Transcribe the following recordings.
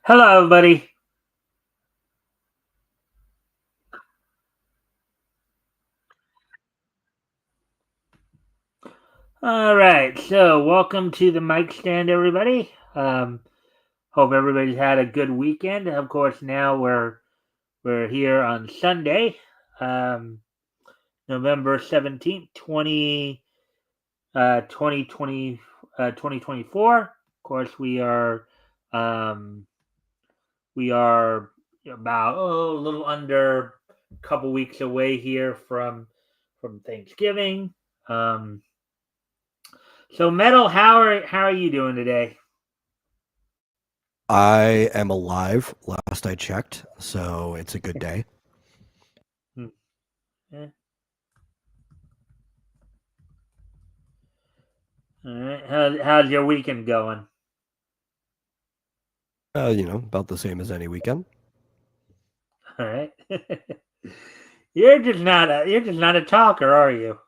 Hello, everybody. All right, so welcome to the Mikestand, everybody. Hope everybody's had a good weekend. Of course, now we're here on Sunday, um, November 17th, 2020, 2024. Of course, um, we are about a little under a couple weeks away here from Thanksgiving. Um, So, Metal, how are you doing today? I am alive, last I checked, so it's a good day. Hmm. Eh, all right. How's your weekend going? About the same as any weekend. All right. You're just not a talker, are you?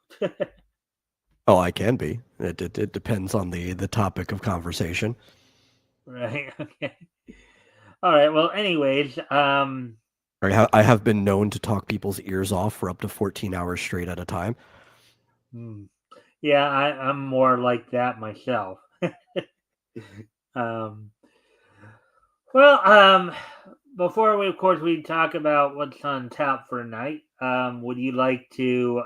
Oh, I can be. It depends on the topic of conversation. Right. Okay. All right. Well, anyways, I have been known to talk people's ears off for up to 14 hours straight at a time. hmm, yeah, I'm more like that myself. um, well, before we, of course, we talk about what's on tap for tonight. Would you like to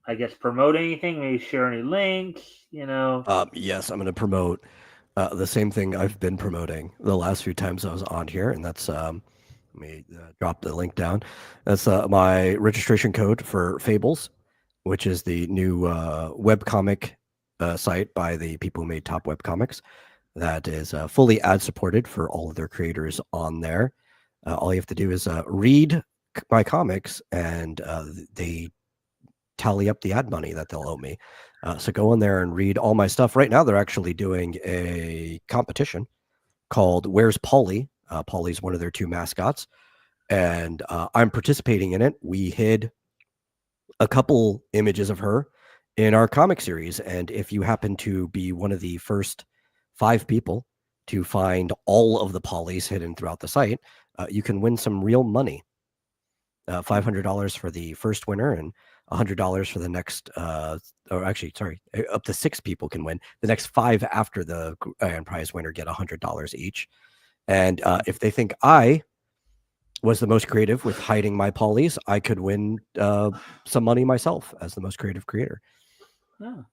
I guess promote anything, maybe share any links. Yes, I'm going to promote the same thing I've been promoting the last few times I was on here, and that's let me drop the link down. That's my registration code for Fables, which is the new webcomic site by the people who made Top Web Comics. That is fully ad supported for all of their creators on there. All you have to do is read my comics, and they tally up the ad money that they'll owe me. So go in there and read all my stuff. Right now, they're actually doing a competition called Where's Polly? Polly's one of their two mascots, and I'm participating in it. We hid a couple images of her in our comic series, and if you happen to be one of the first 5 people to find all of the Pollys hidden throughout the site, you can win some real money. $500 for the first winner and $100 for the next, or actually, sorry, up to 6 people can win. The next 5 after the grand prize winner get $100 each. And if they think I was the most creative with hiding my polys, I could win some money myself as the most creative creator. Oh,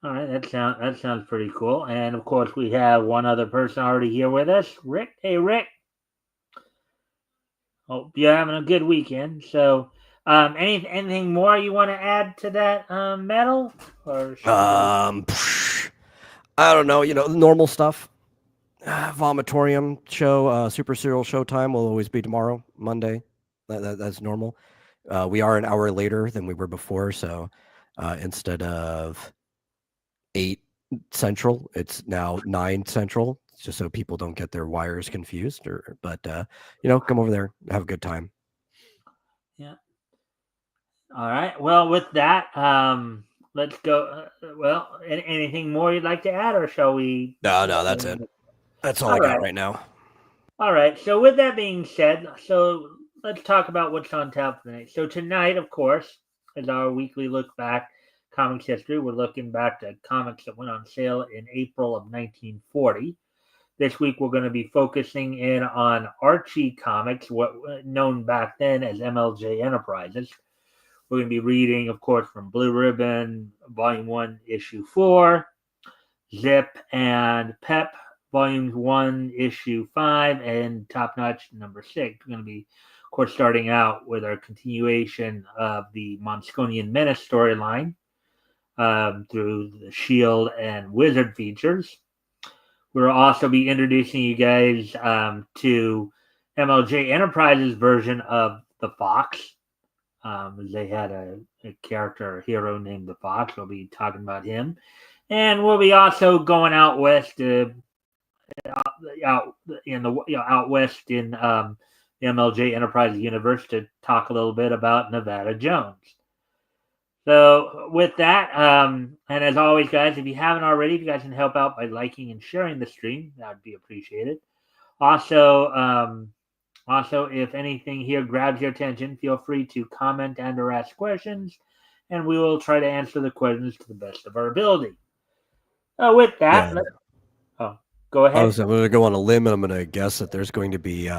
all right. That sounds pretty cool. And of course, we have one other person already here with us, Rick. Hey, Rick. Hope you're having a good weekend. So, anything more you want to add to that metal, or should we? Um, I don't know, normal stuff. Vomitorium show, Super Serial Showtime will always be tomorrow, Monday. That's normal. We are an hour later than we were before, so instead of 8 Central, it's now 9 Central, just so people don't get their wires confused. But come over there, have a good time. Yeah. All right. Well, with that, let's go. Well, anything more you'd like to add, or shall we? No, that's it. That's all All I got right. right now. All right. So, with that being said, so let's talk about what's on tap tonight. So, tonight, of course, is our weekly look back comics history. We're looking back to comics that went on sale in April of 1940. This week, we're going to be focusing in on Archie Comics, what known back then as MLJ Enterprises. We're going to be reading, of course, from Blue Ribbon, Volume 1, Issue 4, Zip and Pep, Volume 1, Issue 5, and Top Notch number 6. We're going to be, of course, starting out with our continuation of the Monsconian Menace storyline through the Shield and Wizard features. We'll also be introducing you guys to MLJ Enterprises' version of the Fox. They had a character, a hero named the Fox. We'll be talking about him, and we'll be also going out west, out in the out west in the MLJ Enterprise universe to talk a little bit about Nevada Jones. So with that, and as always, guys, if you haven't already, if you guys can help out by liking and sharing the stream, that would be appreciated. Also, if anything here grabs your attention, feel free to comment and/or ask questions, and we will try to answer the questions to the best of our ability. With that, Yeah. go ahead. I'm going to go on a limb, and I'm going to guess that there's going to be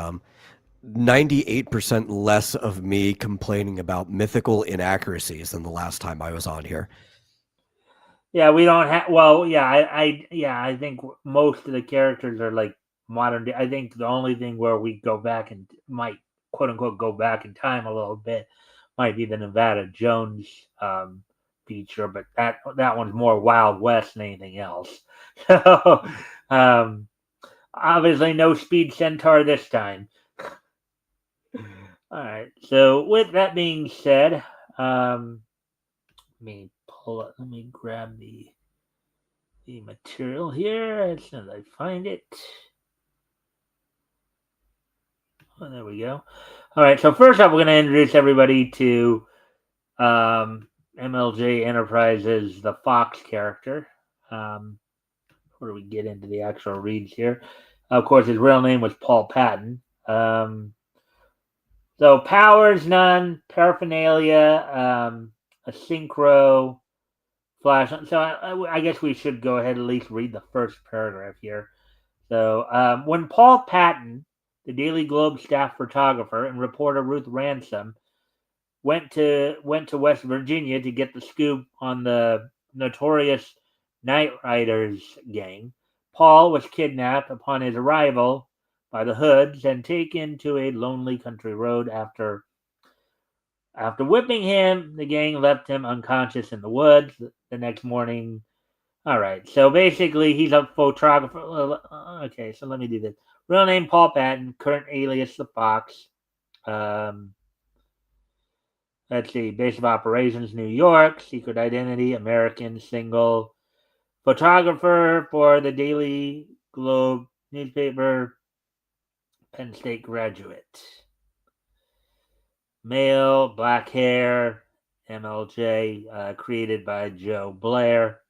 98% less of me complaining about mythical inaccuracies than the last time I was on here. Yeah, we don't have. Well, yeah, I think most of the characters are like modern day. I think the only thing where we go back and might quote unquote go back in time a little bit might be the Nevada Jones feature, but that one's more Wild West than anything else. So, um, obviously, no Speed Centaur this time. All right. So, with that being said, let me pull it. Let me grab the material here as soon as I find it. Oh, there we go. All right. So first up, we're going to introduce everybody to MLJ Enterprises, the Fox character. Before we get into the actual reads here, of course, his real name was Paul Patton. So powers none, paraphernalia, a synchro flash. So I guess we should go ahead and at least read the first paragraph here. So when Paul Patton, the Daily Globe staff photographer, and reporter Ruth Ransom went to West Virginia to get the scoop on the notorious Night Riders gang, Paul was kidnapped upon his arrival by the Hoods and taken to a lonely country road. After whipping him, the gang left him unconscious in the woods. The next morning, all right. So basically, he's a photographer. Okay, so let me do this. Real name Paul Patton, current alias the Fox. Let's see. Base of operations New York. Secret identity American. Single. Photographer for the Daily Globe newspaper. Penn State graduate. Male, black hair. MLJ, created by Joe Blair.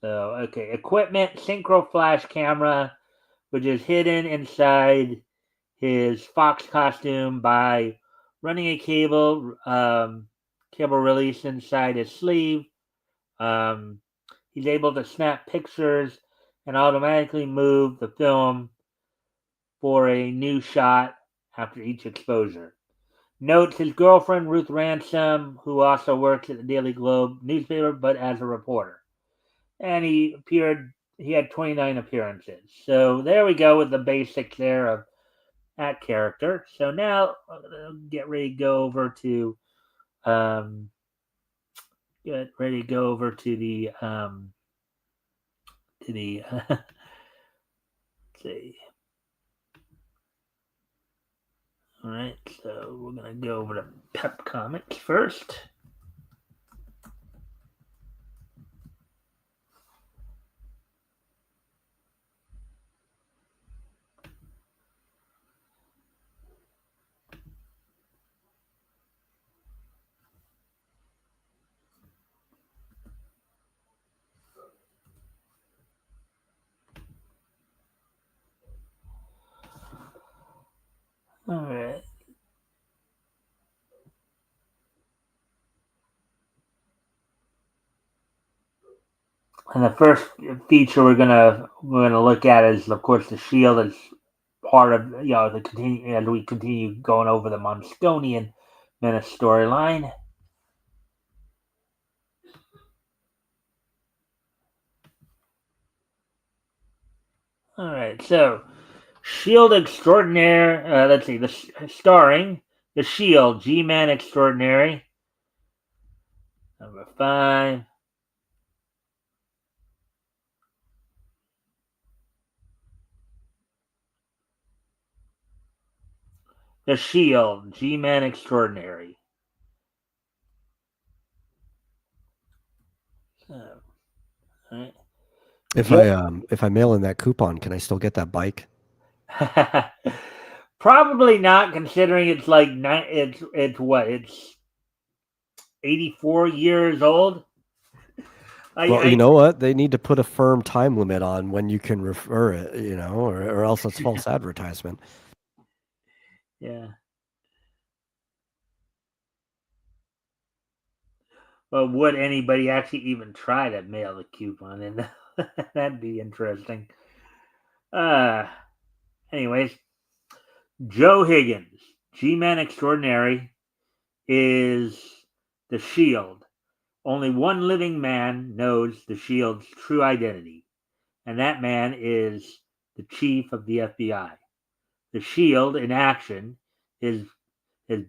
So, okay, equipment, synchro flash camera, which is hidden inside his Fox costume by running a cable release inside his sleeve. He's able to snap pictures and automatically move the film for a new shot after each exposure. Notes his girlfriend, Ruth Ransom, who also works at the Daily Globe newspaper, but as a reporter. And he had 29 appearances. So there we go with the basics there of that character. So now get ready to go over to let's see. All right, so we're gonna go over to Pep Comics first. All right. And the first feature we're gonna look at is, of course, the Shield is part of the continue as we continue going over the Monsconian Menace storyline. All right, so Shield Extraordinaire. Let's see, starring the Shield G-Man Extraordinary. Number 5. The Shield G-Man Extraordinary. So, all right. If I mail in that coupon, can I still get that bike? Probably not, considering it's like it's 84 years old. Well, you I know what? They need to put a firm time limit on when you can refer it, or else it's false advertisement. yeah. Well, would anybody actually even try to mail the coupon? And that'd be interesting. Uh, anyways, Joe Higgins, G-Man Extraordinary, is the Shield. Only one living man knows the Shield's true identity, and that man is the chief of the FBI. The Shield in action is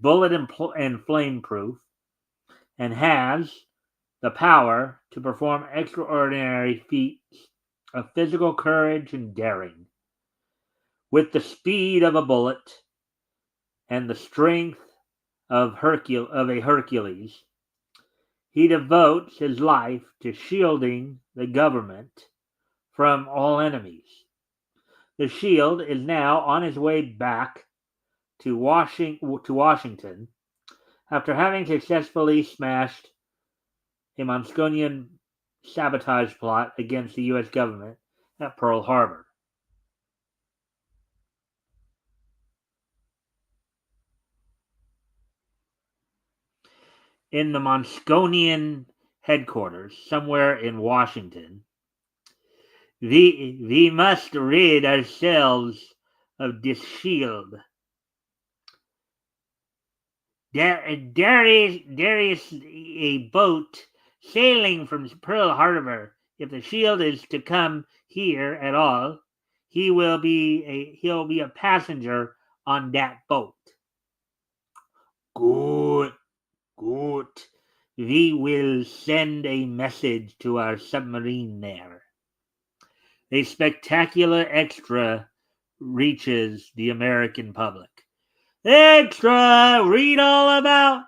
bullet and flame proof and has the power to perform extraordinary feats of physical courage and daring. With the speed of a bullet and the strength of a Hercules, he devotes his life to shielding the government from all enemies. The Shield is now on his way back to Washington after having successfully smashed a Mosconian sabotage plot against the U.S. government at Pearl Harbor. In the Mosconian headquarters, somewhere in Washington, we must rid ourselves of this shield. There is a boat sailing from Pearl Harbor. If the shield is to come here at all, he'll be a passenger on that boat. Good, good. We will send a message to our submarine there. A spectacular extra reaches the American public. Extra! Read all about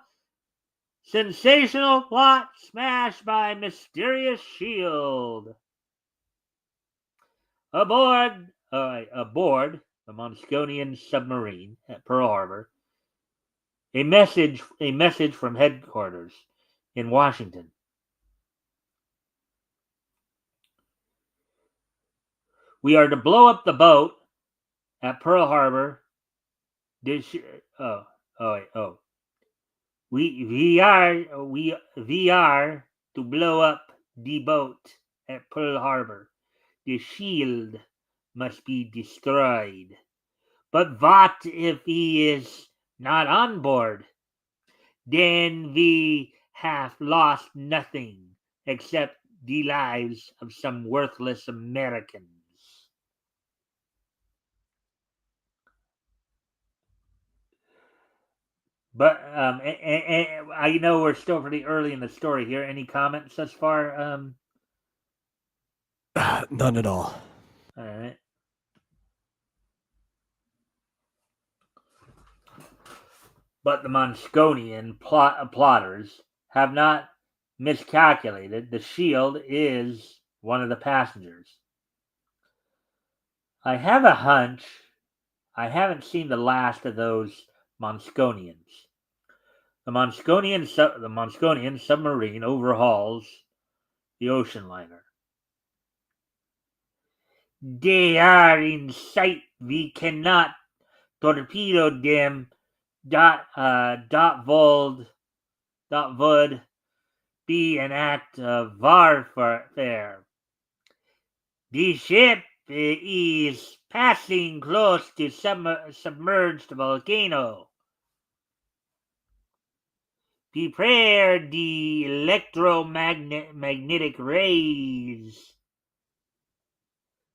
sensational plot smashed by mysterious shield. Aboard the Mosconian submarine at Pearl Harbor, a message from headquarters in Washington. We are to blow up the boat at Pearl Harbor. This oh oh wait, oh we are to blow up the boat at Pearl Harbor. The shield must be destroyed. But what if he is not on board? Then we have lost nothing except the lives of some worthless Americans. But I know we're still pretty early in the story here. Any comments thus far? None at all. All right. But the Mosconian plotters have not miscalculated. The shield is one of the passengers. I have a hunch I haven't seen the last of those Mosconians. The Mosconian submarine overhauls the ocean liner. They are in sight. We cannot torpedo them. Would be an act of warfare. The ship is passing close to submerged volcano. Prepare the electromagnetic rays.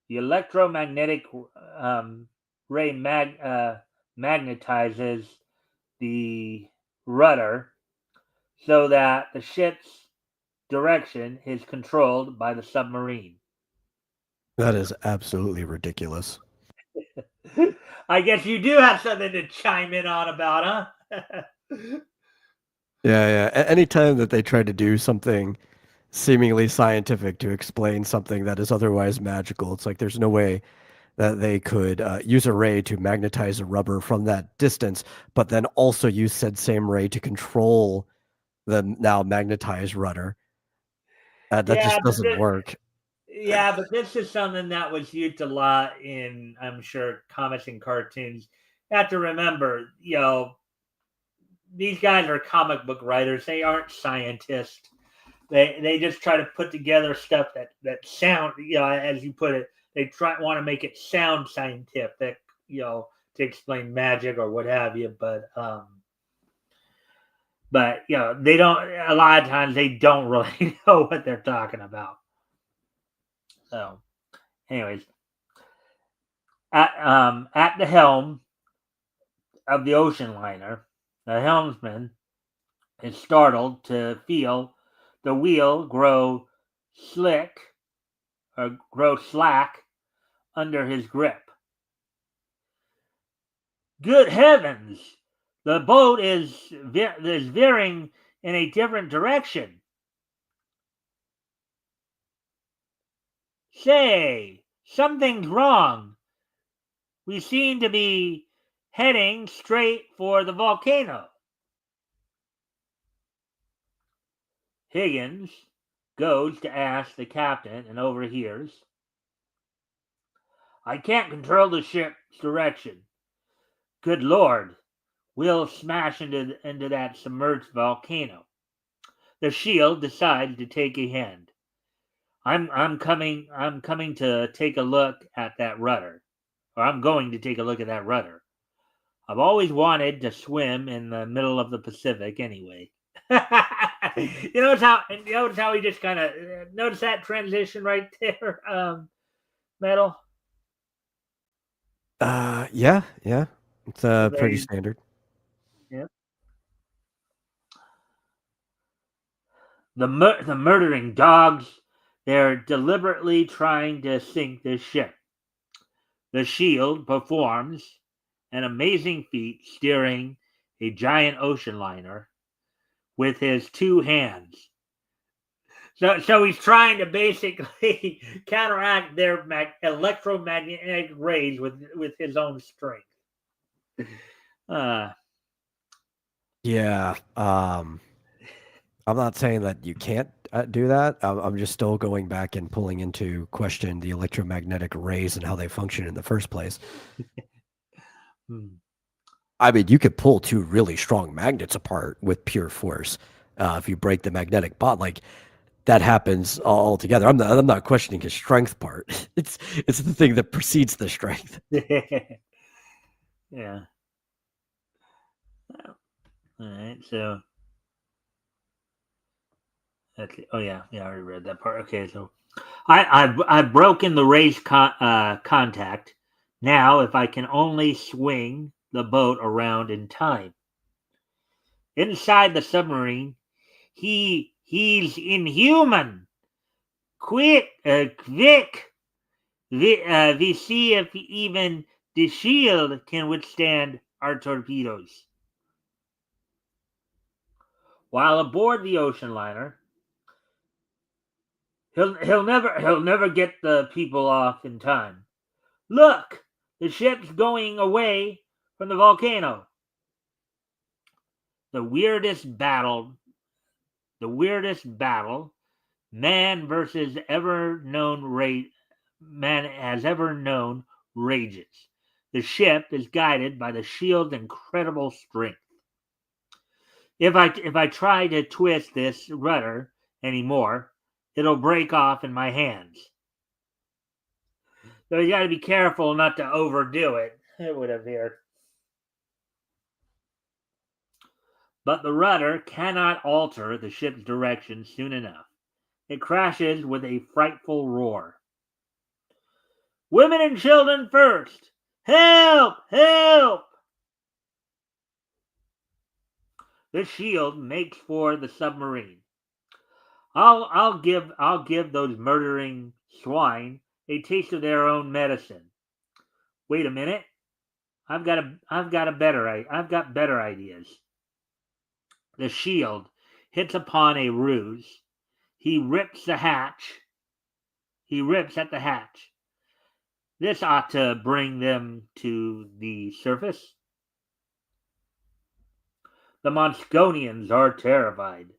The electromagnetic ray magnetizes the rudder so that the ship's direction is controlled by the submarine. That is absolutely ridiculous. I guess you do have something to chime in on about, huh? Yeah. Anytime that they try to do something seemingly scientific to explain something that is otherwise magical, it's like there's no way that they could use a ray to magnetize a rubber from that distance, but then also use said same ray to control the now magnetized rudder. That Yeah, just doesn't work. but this is something that was used a lot in, I'm sure, comics and cartoons. You have to remember, these guys are comic book writers. They aren't scientists. They just try to put together stuff that sound, as you put it, they want to make it sound scientific, to explain magic or what have you. But they don't. A lot of times they don't really know what they're talking about. So, anyways, at the helm of the ocean liner, the helmsman is startled to feel the wheel grow slack under his grip. Good heavens! The boat is veering in a different direction. Say, something's wrong. We seem to be heading straight for the volcano. Higgins goes to ask the captain and overhears. I can't control the ship's direction. Good Lord, we'll smash into that submerged volcano. The shield decides to take a hand. I'm coming to take a look at that rudder. Or I'm going to take a look at that rudder. I've always wanted to swim in the middle of the Pacific anyway. Notice how he just kind of notice that transition right there, Metal. Yeah. It's So pretty standard. yeah. The murdering dogs. They're deliberately trying to sink this ship. The shield performs an amazing feat steering a giant ocean liner with his two hands. So he's trying to basically counteract their electromagnetic rays with his own strength. Yeah. I'm not saying that you can't do that. I'm just still going back and pulling into question the electromagnetic rays and how they function in the first place. I mean, you could pull two really strong magnets apart with pure force. If you break the magnetic bond, like that happens all together. I'm not questioning his strength part. It's the thing that precedes the strength. Yeah. All right. So that's it. Oh yeah, I already read that part. Okay, so I've broken the race contact. Now, if I can only swing the boat around in time. Inside the submarine, he's inhuman. Quick, quick. We see if even the shield can withstand our torpedoes. While aboard the ocean liner, he'll never get the people off in time. Look, the ship's going away from the volcano. The weirdest battle man versus man has ever known rages. The ship is guided by the shield's incredible strength. If I try to twist this rudder anymore, it'll break off in my hands. So you got to be careful not to overdo it. It would appear. But the rudder cannot alter the ship's direction soon enough. It crashes with a frightful roar. Women and children first! Help! Help! The shield makes for the submarine. I'll give those murdering swine a taste of their own medicine. Wait a minute. I've got better ideas. The shield hits upon a ruse. He rips at the hatch. This ought to bring them to the surface. The Mosconians are terrified.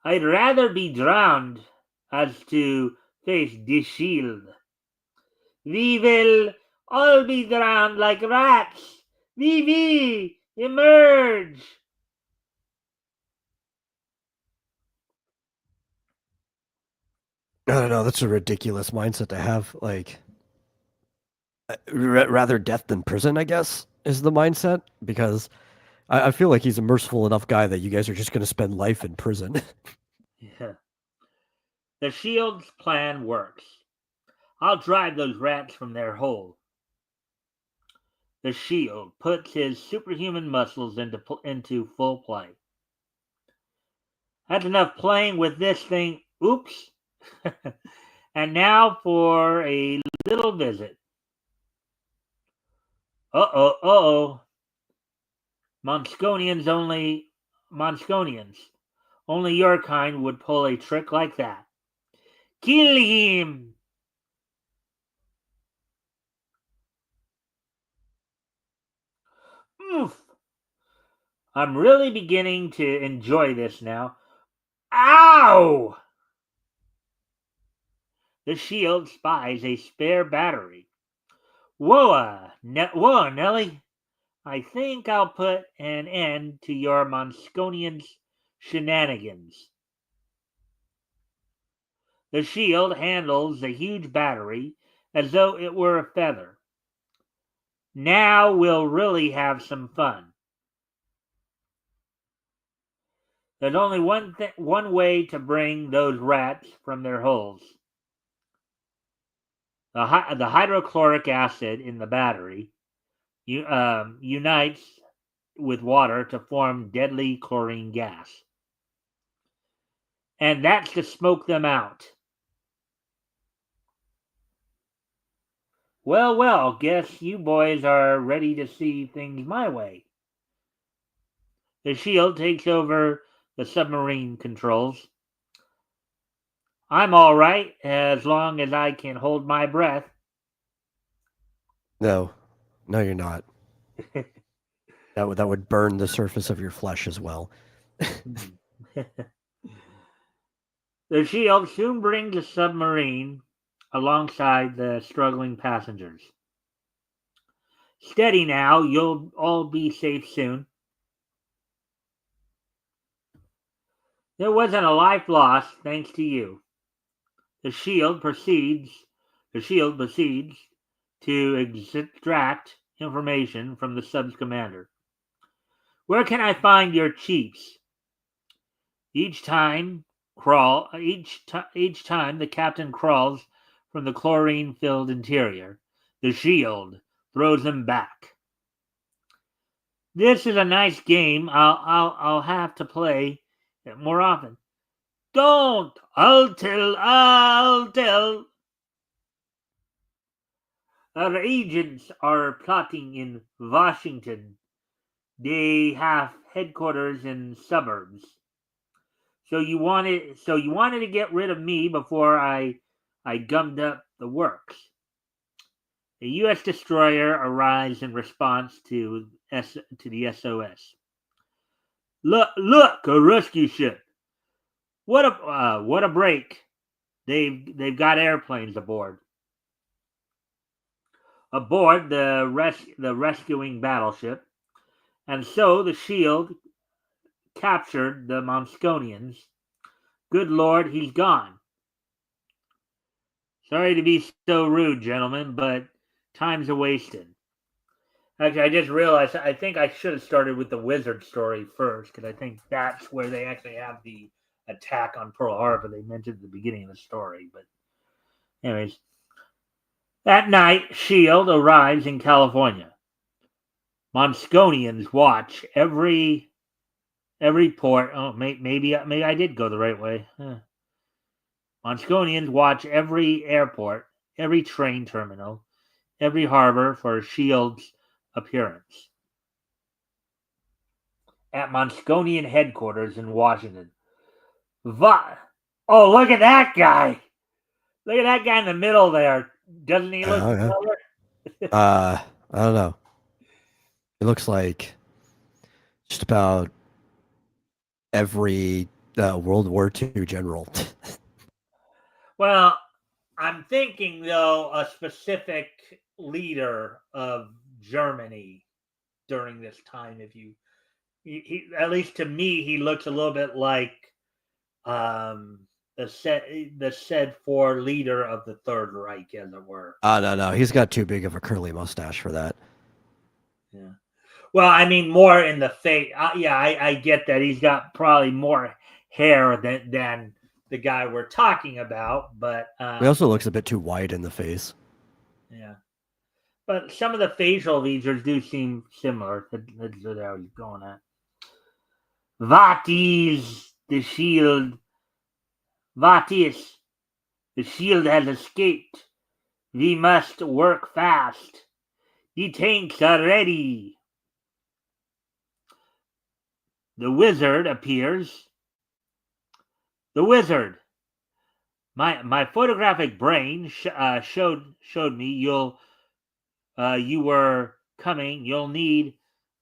I'd rather be drowned as to face the shield. We will all be drowned like rats. We emerge. I don't know. That's a ridiculous mindset to have. Like, rather death than prison, I guess, is the mindset. Because I feel like he's a merciful enough guy that you guys are just going to spend life in prison. Yeah. The shield's plan works. I'll drive those rats from their hole. The shield puts his superhuman muscles into full play. That's enough playing with this thing. Oops. And now for a little visit. Uh-oh. Monsconians only. Monsconians. Only your kind would pull a trick like that. Kill him! Oof! I'm really beginning to enjoy this now. Ow! The shield spies a spare battery. Whoa, Nelly. I think I'll put an end to your Monsconian's shenanigans. The shield handles the huge battery as though it were a feather. Now we'll really have some fun. There's only one way to bring those rats from their holes. The hydrochloric acid in the battery unites with water to form deadly chlorine gas. And that's to smoke them out. Well, guess you boys are ready to see things my way. The shield takes over the submarine controls. I'm all right as long as I can hold my breath. No, no, you're not. That would burn the surface of your flesh as well. The shield soon brings the submarine alongside the struggling passengers. Steady now, you'll all be safe soon. There wasn't a life lost thanks to you. The shield proceeds to extract information from the sub's commander. Where can I find your chiefs? Each time the captain crawls from the chlorine-filled interior, the shield throws him back. This is a nice game. I'll have to play it more often. Don't! I'll tell. Our agents are plotting in Washington. They have headquarters in suburbs. So you wanted to get rid of me before I gummed up the works. A U.S. destroyer arrives in response to the SOS. Look, a rescue ship. What a break! They've got airplanes aboard. Aboard the rescuing battleship, and so the shield captured the Monsconians. Good Lord, he's gone. Sorry to be so rude, gentlemen, but time's a wasted. Actually, I just realized I think I should have started with the wizard story first, because I think that's where they actually have the attack on Pearl Harbor they mentioned at the beginning of the story. But anyways, that night, S.H.I.E.L.D. arrives in California. Monsconians watch every port. Oh, maybe I did go the right way. Monsconians watch every airport, every train terminal, every harbor for S.H.I.E.L.D.'s appearance. At Monsconian headquarters in Washington. Oh, look at that guy! Look at that guy in the middle there. Doesn't he look familiar? I don't know. It looks like just about every World War II general. Well, I'm thinking though a specific leader of Germany during this time. If you, at least to me, he looks a little bit like um, the said for leader of the Third Reich, as it were. No, he's got too big of a curly mustache for that. Yeah. Well, I mean, more in the face. Yeah, I get that he's got probably more hair than the guy we're talking about, but He also looks a bit too wide in the face. yeah. But some of the facial features do seem similar. That's what I was going at. What is the shield? What is the shield has escaped? We must work fast. The tanks are ready. The wizard appears. The wizard. My photographic brain showed me you were coming. You'll need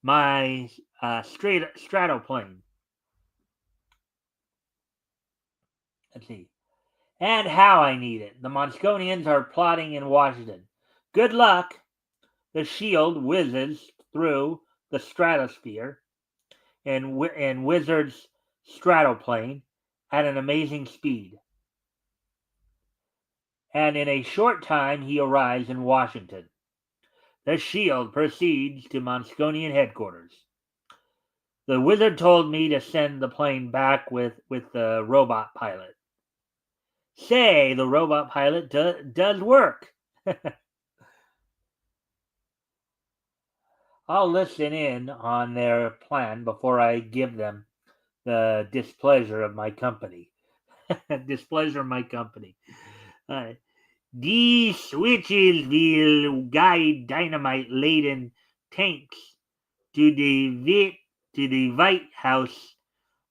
my stratoplane. Let's see. And how I need it. The Monsconians are plotting in Washington. Good luck. The shield whizzes through the stratosphere and Wizard's stratoplane at an amazing speed. And in a short time he arrives in Washington. The shield proceeds to Monsconian headquarters. The wizard told me to send the plane back with the robot pilot. Say, the robot pilot does work. I'll listen in on their plan before I give them the displeasure of my company. Displeasure of my company. These switches will guide dynamite-laden tanks to the White House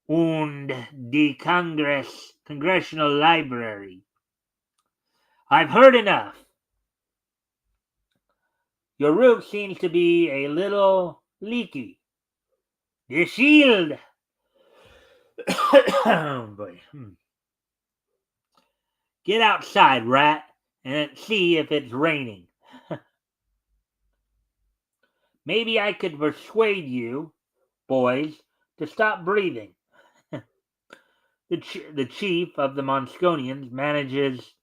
and the Congressional Library. I've heard enough. Your roof seems to be a little leaky. The shield. Oh boy. Get outside, rat, and see if it's raining. Maybe I could persuade you, boys, to stop breathing. The chief of the Monsconians manages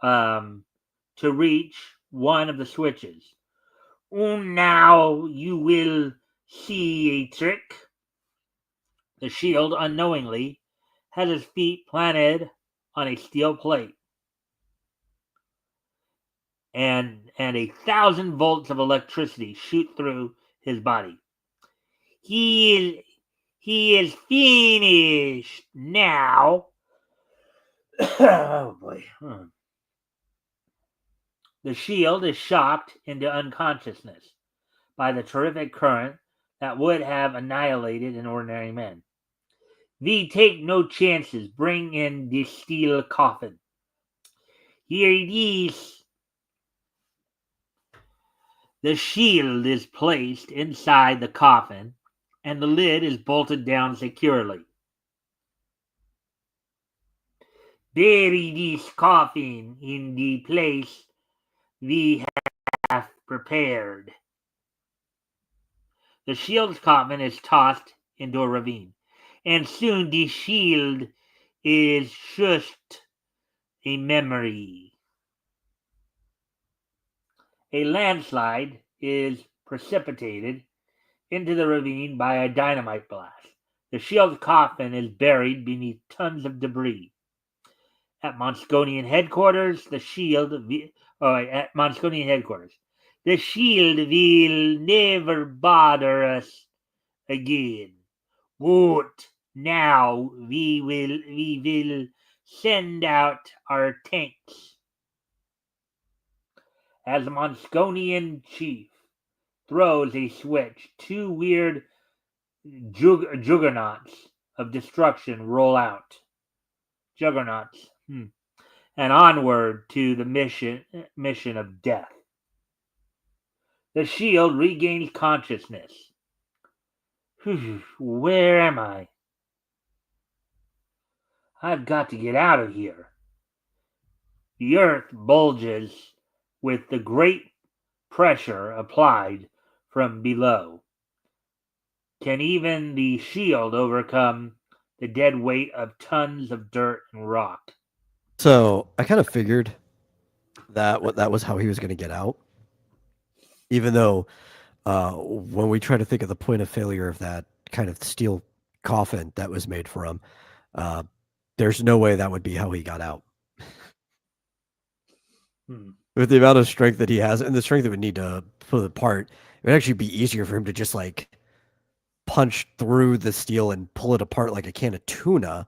to reach one of the switches. Now you will see a trick. The shield, unknowingly, has his feet planted on a steel plate. And 1,000 volts of electricity shoot through his body. He is finished now. Oh boy. The shield is shocked into unconsciousness by the terrific current that would have annihilated an ordinary man. We take no chances. Bring in the steel coffin. Here it is. The shield is placed inside the coffin, and the lid is bolted down securely. Bury this coffin in the place we have prepared. The shield's coffin is tossed into a ravine, and soon the shield is just a memory. A landslide is precipitated into the ravine by a dynamite blast. The shield's coffin is buried beneath tons of debris. At Monsconian headquarters, the shield will never bother us again. But now we will send out our tanks. As the Monsconian chief throws a switch, two weird juggernauts of destruction roll out. Juggernauts. And onward to the mission of death. The shield regains consciousness. Where am I? I've got to get out of here. The earth bulges with the great pressure applied from below. Can even the shield overcome the dead weight of tons of dirt and rock? So I kind of figured that was how he was going to get out, even though when we try to think of the point of failure of that kind of steel coffin that was made for him, uh, there's no way that would be how he got out. Hmm. With the amount of strength that he has and the strength it would need to pull it apart, it would actually be easier for him to just like punch through the steel and pull it apart like a can of tuna.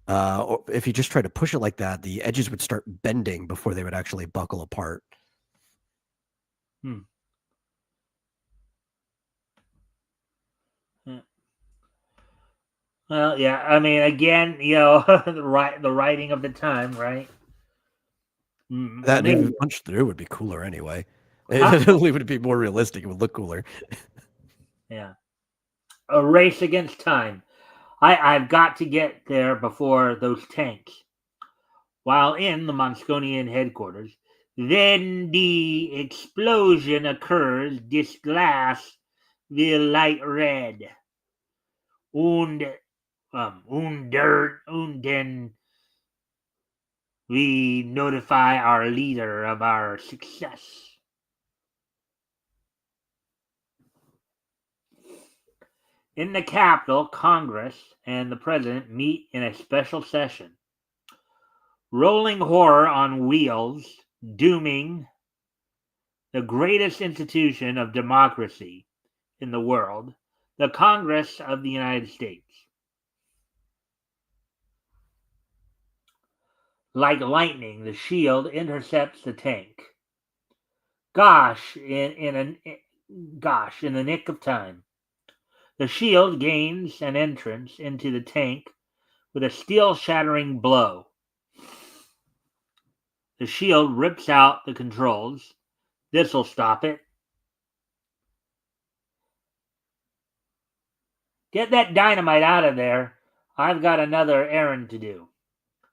Or if you just try to push it like that, the edges would start bending before they would actually buckle apart. Hmm. Hmm. Well, yeah. I mean, again, the writing of the time, right? That and if Maybe. it punched through would be cooler anyway. It Ah, not only would it be more realistic, it would look cooler. yeah. A race against time. I've got to get there before those tanks. While in the Mosconian headquarters, then the explosion occurs. This glass will light red. Und und then we notify our leader of our success. In the capital, Congress and the president meet in a special session. Rolling horror on wheels, dooming the greatest institution of democracy in the world, the Congress of the United States. Like lightning, the shield intercepts the tank. Gosh, in the nick of time. The shield gains an entrance into the tank with a steel-shattering blow. The shield rips out the controls. This'll stop it. Get that dynamite out of there. I've got another errand to do.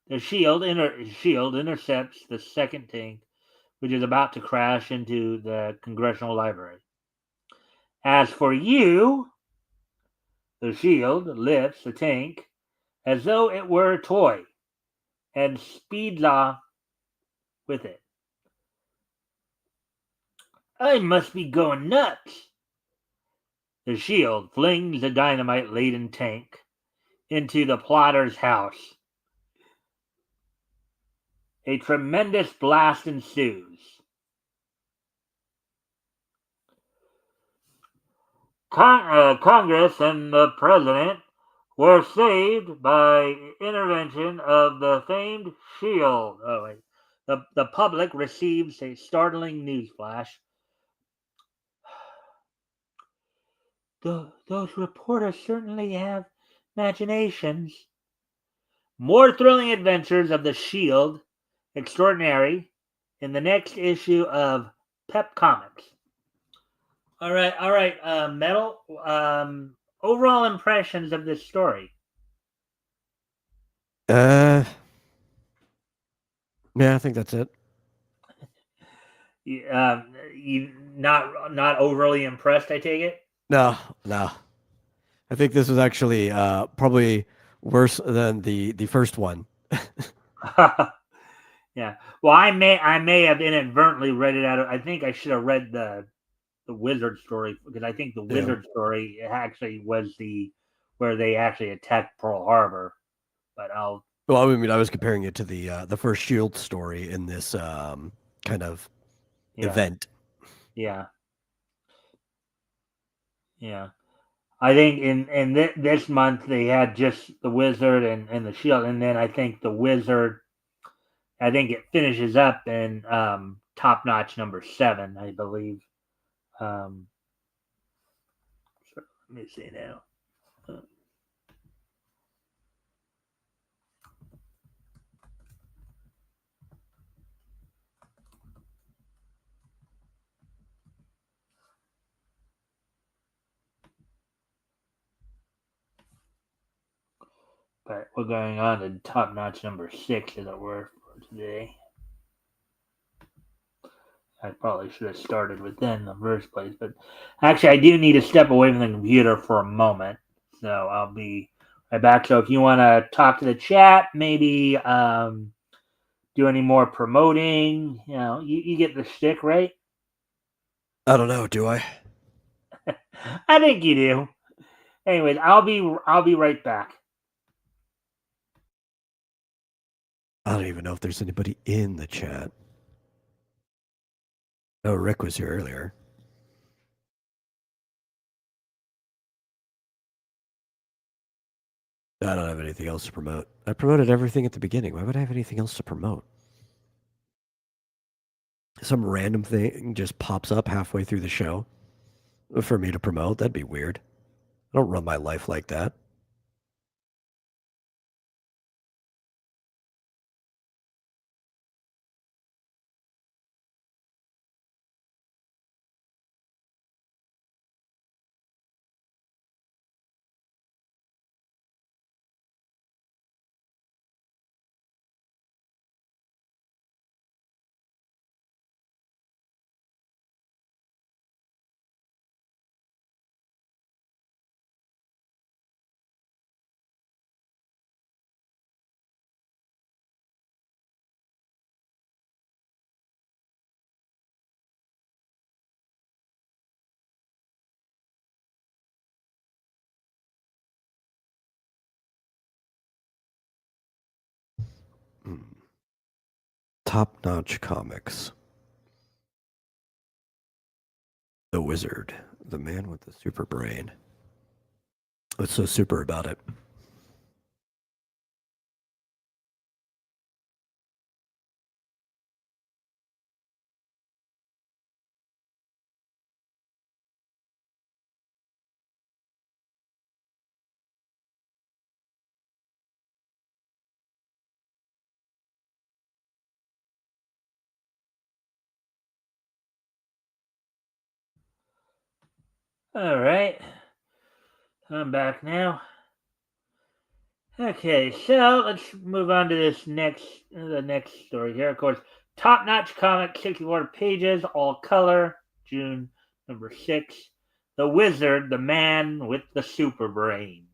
The shield intercepts the second tank, which is about to crash into the Congressional Library. As for you, the shield lifts the tank as though it were a toy and speeds off with it. I must be going nuts. The shield flings the dynamite laden tank into the plotter's house. A tremendous blast ensues. Congress and the president were saved by intervention of the famed shield. Oh, wait. The public receives a startling news flash. Those reporters certainly have imaginations. More thrilling adventures of the Shield extraordinary in the next issue of Pep Comics. All right, Metal. Overall impressions of this story. Uh, yeah, I think that's it. You not overly impressed, I take it. No, no. I think this was actually probably worse than the first one. Yeah. Well, I may have inadvertently read it out of. I think I should have read the wizard story because I think the Yeah. wizard story actually was the where they actually attacked Pearl Harbor. But I'll Well, I mean, I was comparing it to the first Shield story in this kind of yeah event. yeah yeah. I think in this month they had just the wizard and the shield, and then I think the wizard. I think it finishes up in top notch number 7, I believe. Um, so let me see now. Uh, But we're going on to top notch number 6 as it were for today. I probably should have started with that in the first place, but actually I do need to step away from the computer for a moment. So I'll be right back. So if you want to talk to the chat, maybe do any more promoting, you get the stick, right? I don't know, do I? I think you do. Anyways, I'll be right back. I don't even know if there's anybody in the chat. Oh, Rick was here earlier. I don't have anything else to promote. I promoted everything at the beginning. Why would I have anything else to promote? Some random thing just pops up halfway through the show for me to promote. That'd be weird. I don't run my life like that. Top Notch Comics. The Wizard, the man with the super brain. What's so super about it? All right. I'm back now. Okay, so let's move on to the next story here. Of course, Top Notch Comics, 64 pages, all color, June number 6. The Wizard, the man with the super brain.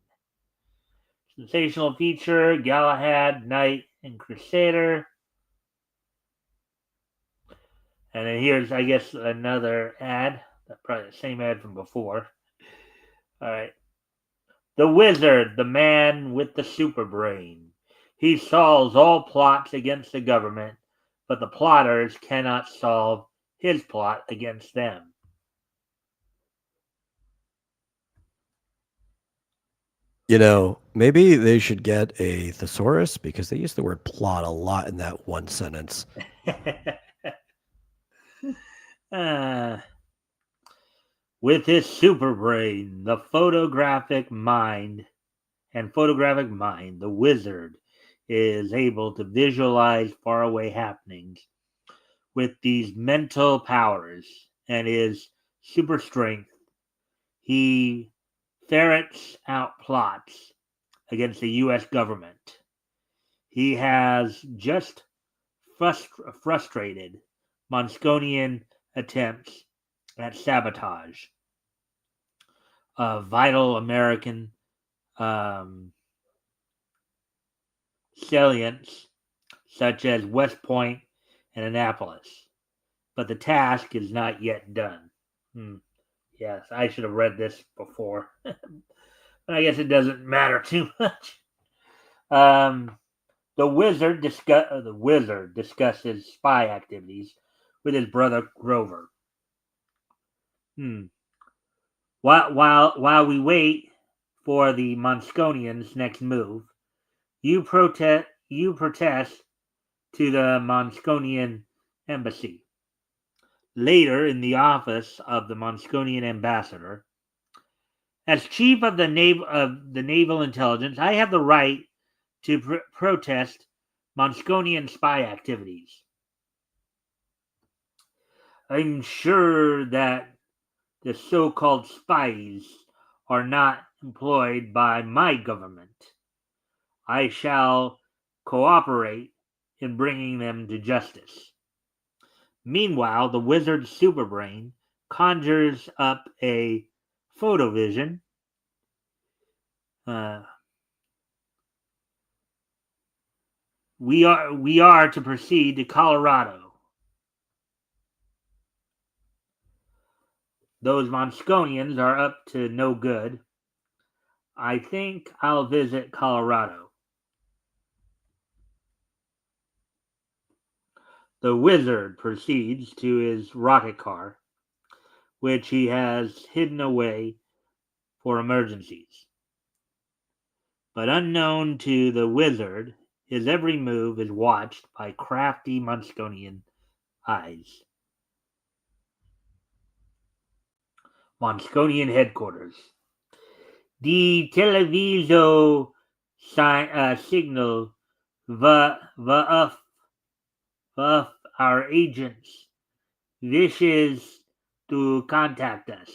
Sensational feature, Galahad, Knight, and Crusader. And then here's, I guess, another ad. Probably the same ad from before. All right. The Wizard, the man with the super brain. He solves all plots against the government, but the plotters cannot solve his plot against them. You know, maybe they should get a thesaurus because they use the word plot a lot in that one sentence. With his super brain, the photographic mind, the wizard is able to visualize faraway happenings with these mental powers and his super strength. He ferrets out plots against the U.S. government. He has just frustrated Monsconian attempts at sabotage of vital American salients such as West Point and Annapolis. But the task is not yet done. Yes, I should have read this before. But I guess it doesn't matter too much. The wizard discusses spy activities with his brother Grover. While we wait for the Monsconians' next move, you protest to the Monsconian embassy. Later, in the office of the Monsconian ambassador, as chief of the naval intelligence, I have the right to protest Monsconian spy activities. I'm sure that the so-called spies are not employed by my government. I shall cooperate in bringing them to justice. Meanwhile, the wizard's superbrain conjures up a photovision. We are to proceed to Colorado. Those Monsconians are up to no good. I think I'll visit Colorado. The wizard proceeds to his rocket car, which he has hidden away for emergencies. But unknown to the wizard, his every move is watched by crafty Monsconian eyes. Monsconian headquarters. The televiso signal the our agents wishes to contact us.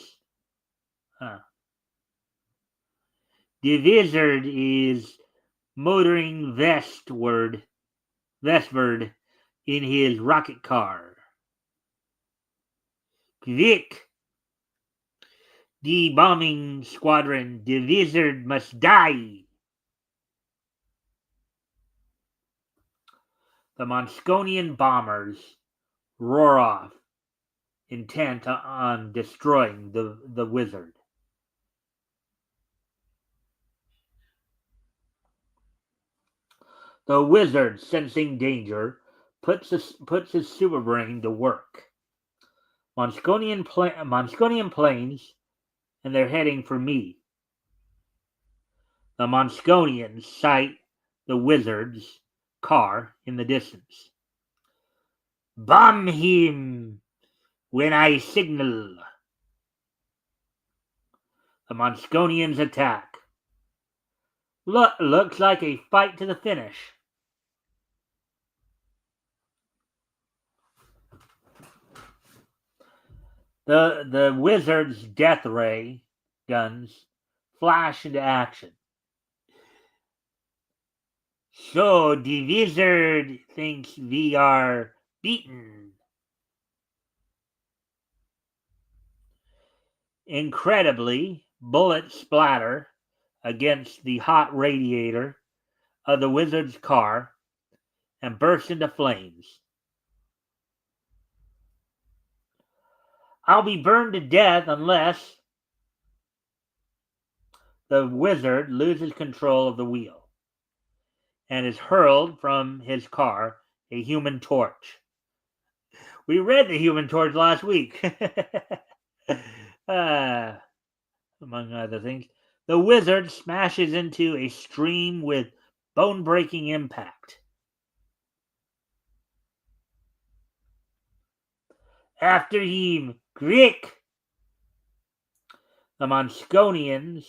The wizard is motoring westward in his rocket car. Quick! The bombing squadron, the wizard must die. The Monsconian bombers roar off, intent on destroying the wizard. The wizard, sensing danger, puts his superbrain to work. Monsconian planes, and they're heading for me. The Monsconians sight the wizard's car in the distance. Bomb him when I signal. The Monsconians attack. Looks like a fight to the finish. The wizard's death ray guns flash into action. So the wizard thinks we are beaten. Incredibly, bullets splatter against the hot radiator of the wizard's car and burst into flames. I'll be burned to death unless the wizard loses control of the wheel and is hurled from his car a human torch. We read the Human Torch last week. Among other things. The wizard smashes into a stream with bone-breaking impact. After him, quick! The Monsconians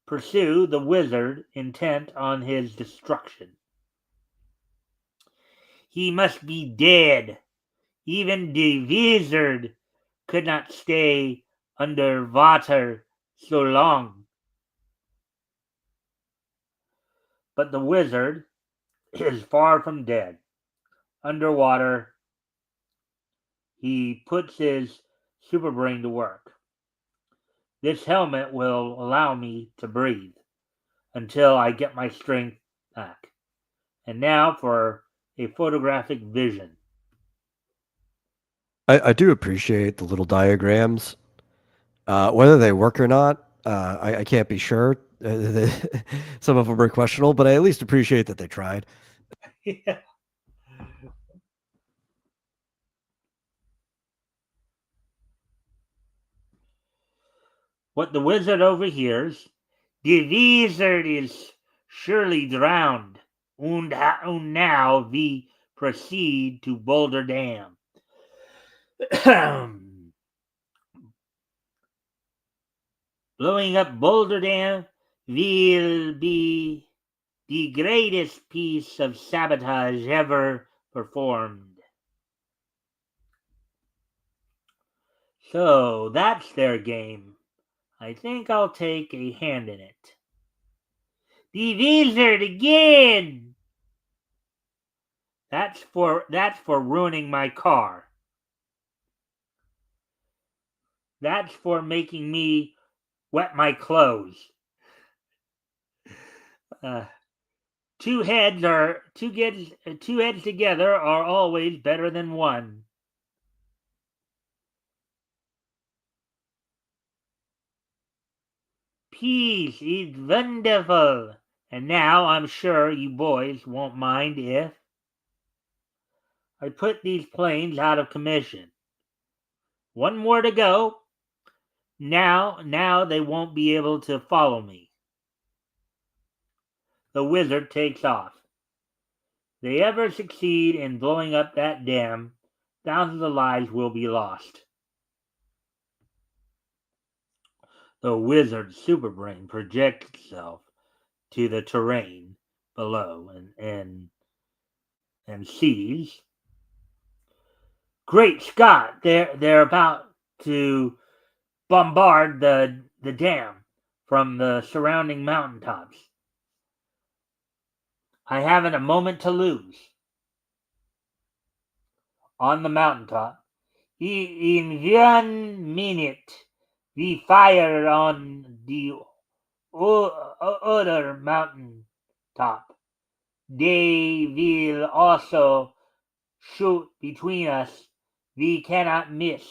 pursue the wizard, intent on his destruction. He must be dead. Even the wizard could not stay under water so long. But the wizard is far from dead. Underwater, he puts his superbrain to work. This helmet will allow me to breathe until I get my strength back. And now for a photographic vision. I do appreciate the little diagrams. Whether they work or not, I can't be sure. Some of them are questionable, but I at least appreciate that they tried. Yeah. What the wizard overhears, the wizard is surely drowned, and now we proceed to Boulder Dam. Blowing up Boulder Dam will be the greatest piece of sabotage ever performed. So that's their game. I think I'll take a hand in it. The wizard again! That's for ruining my car. That's for making me wet my clothes. Uh, two heads together are always better than one. Peace is wonderful. And now I'm sure you boys won't mind if I put these planes out of commission. One more to go. Now they won't be able to follow me. The wizard takes off. If they ever succeed in blowing up that dam, thousands of lives will be lost. The wizard's superbrain projects itself to the terrain below and sees. Great Scott! They're about to bombard the dam from the surrounding mountaintops. I haven't a moment to lose. On the mountaintop, in 1 minute, we fire on the other mountaintop. They will also shoot between us. We cannot miss.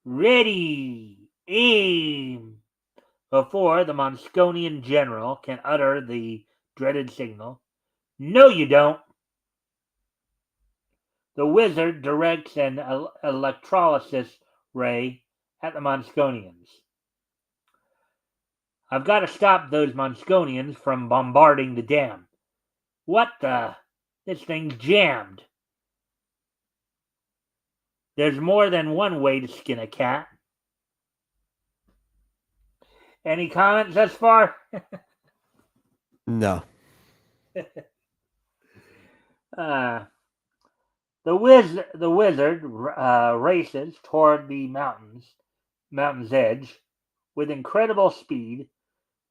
Ready, aim! Before the Mosconian general can utter the dreaded signal, no, you don't. The wizard directs an electrolysis ray at the Mosconians. I've got to stop those Mosconians from bombarding the dam. What the? This thing's jammed. There's more than one way to skin a cat. Any comments thus far? No. The wizard races toward the mountain's edge with incredible speed.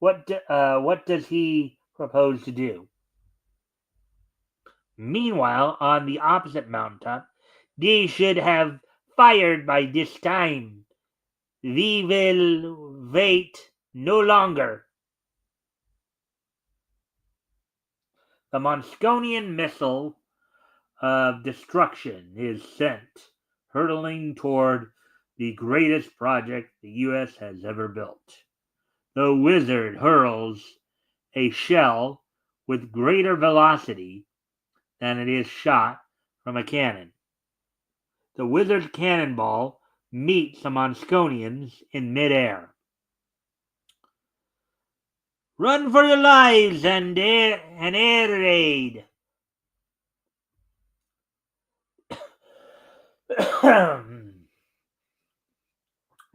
What does he propose to do? Meanwhile, on the opposite mountaintop, they should have fired by this time. We will wait no longer. The Mosconian missile of destruction is sent, hurtling toward the greatest project the U.S. has ever built. The wizard hurls a shell with greater velocity than it is shot from a cannon. The wizard's cannonball meets the Mosconians in midair. Run for your lives and air raid!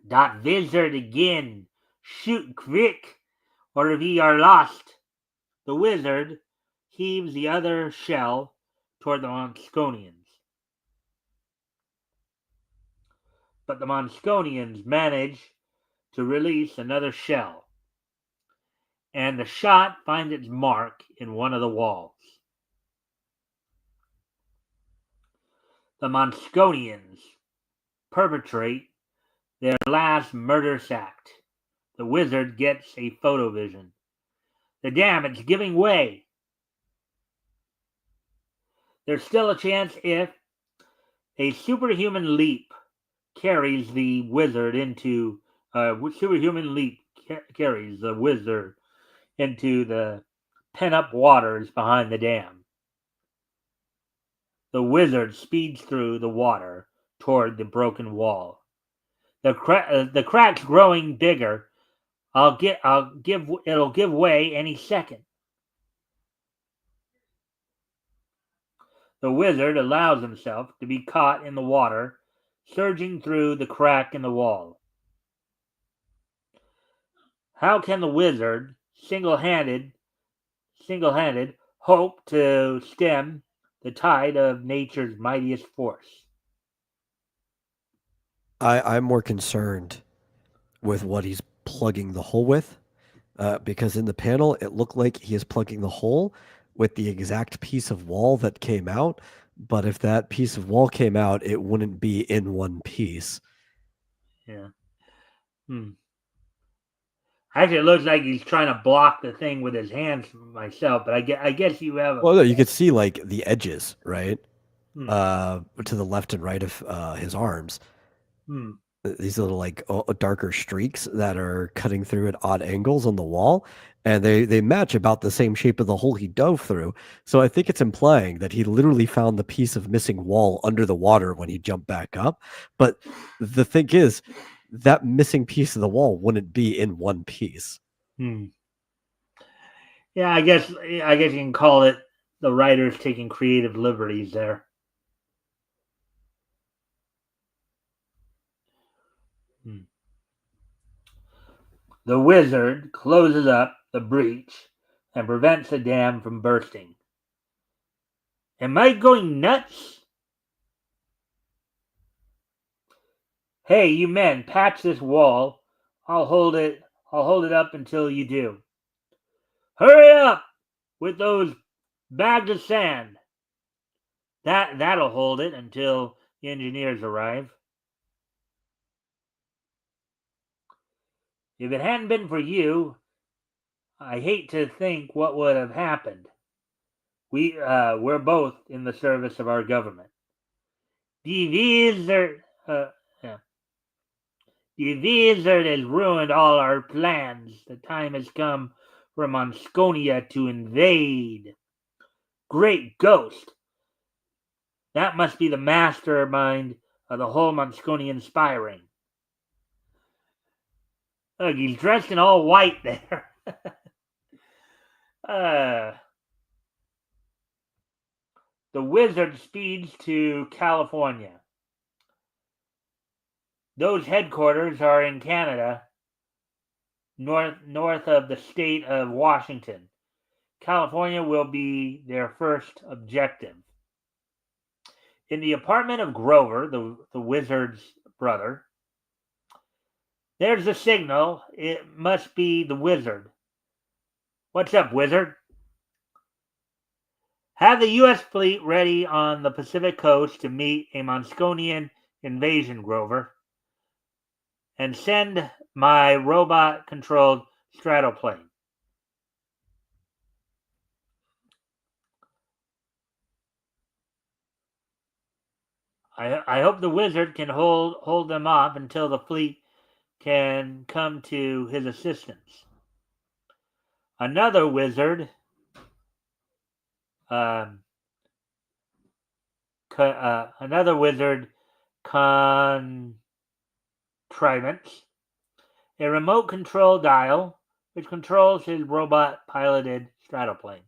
That wizard again! Shoot quick, or we are lost! The wizard heaves the other shell toward the Mosconians. But the Mosconians manage to release another shell, and the shot finds its mark in one of the walls. The Mosconians perpetrate their last murderous act. The wizard gets a photovision. The dam is giving way. There's still a chance if a superhuman leap carries the wizard into the pent-up waters behind the dam. The wizard speeds through the water toward the broken wall. The crack's growing bigger. It'll give way any second. The wizard allows himself to be caught in the water, surging through the crack in the wall. How can the wizard single-handed hope to stem the tide of nature's mightiest force? I'm more concerned with what he's plugging the hole with because in the panel it looked like he is plugging the hole with the exact piece of wall that came out. But if that piece of wall came out, it wouldn't be in one piece. Yeah. Hmm. Actually, it looks like he's trying to block the thing with his hands myself, but I guess you have a. Well, no, you could see like the edges, right? Hmm. To the left and right of his arms. Hmm. These little like darker streaks that are cutting through at odd angles on the wall, and they match about the same shape of the hole he dove through. So I think it's implying that he literally found the piece of missing wall under the water when he jumped back up. But the thing is, that missing piece of the wall wouldn't be in one piece. Hmm. Yeah, I guess you can call it the writers taking creative liberties there. Hmm. The wizard closes up the breach and prevents the dam from bursting. Am I going nuts? Hey, you men, patch this wall. I'll hold it. I'll hold it up until you do. Hurry up with those bags of sand. That'll hold it until the engineers arrive. If it hadn't been for you, I hate to think what would have happened. We're both in the service of our government. The wizard, yeah. The wizard has ruined all our plans. The time has come for Monsconia to invade. Great ghost! That must be the mastermind of the whole Monsconian spy ring. Look, he's dressed in all white there. uh, the wizard speeds to California. Those headquarters are in Canada, north of the state of Washington. California will be their first objective. In the apartment of Grover, the wizard's brother, there's a signal. It must be the wizard. What's up, wizard? Have the U.S. fleet ready on the Pacific coast to meet a Monsconian invasion, Grover. And send my robot-controlled stratoplane. I hope the wizard can hold them off until the fleet can come to his assistance. Another wizard another wizard contrivance, a remote control dial which controls his robot piloted stratoplane.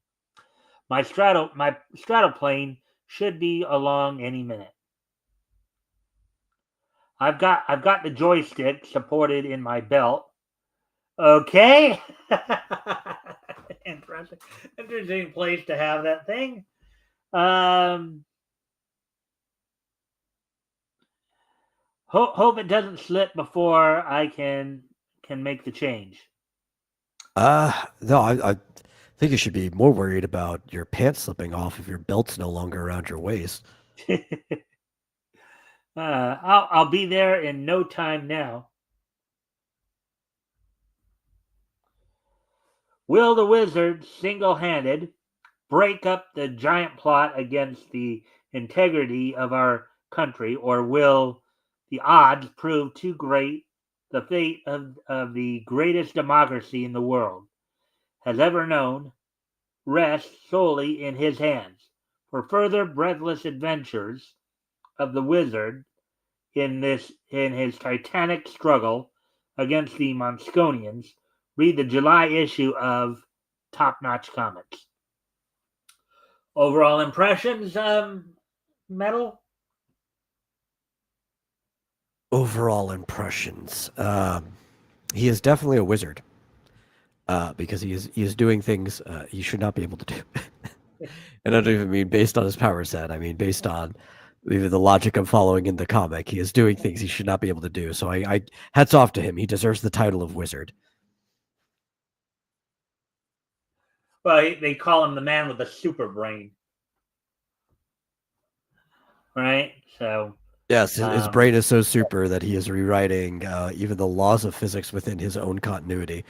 My stratoplane should be along any minute. I've got the joystick supported in my belt. Okay. Interesting place to have that thing. Hope it doesn't slip before I can make the change. No, I think you should be more worried about your pants slipping off if your belt's no longer around your waist. I'll be there in no time now. Will the wizard single-handed break up the giant plot against the integrity of our country, or will the odds prove too great? The fate of the greatest democracy in the world has ever known rests solely in his hands. For further breathless adventures of the wizard in his titanic struggle against the Monsconians, read the July issue of Top Notch Comics. Overall impressions, Metal? Overall impressions. He is definitely a wizard because he is doing things he should not be able to do. And I don't even mean based on his power set. I mean based on even the logic I'm following in the comic. He is doing things he should not be able to do. So I hats off to him. He deserves the title of wizard. Well, they call him the man with the super brain, right? So, Yes, his brain is so super that he is rewriting even the laws of physics within his own continuity.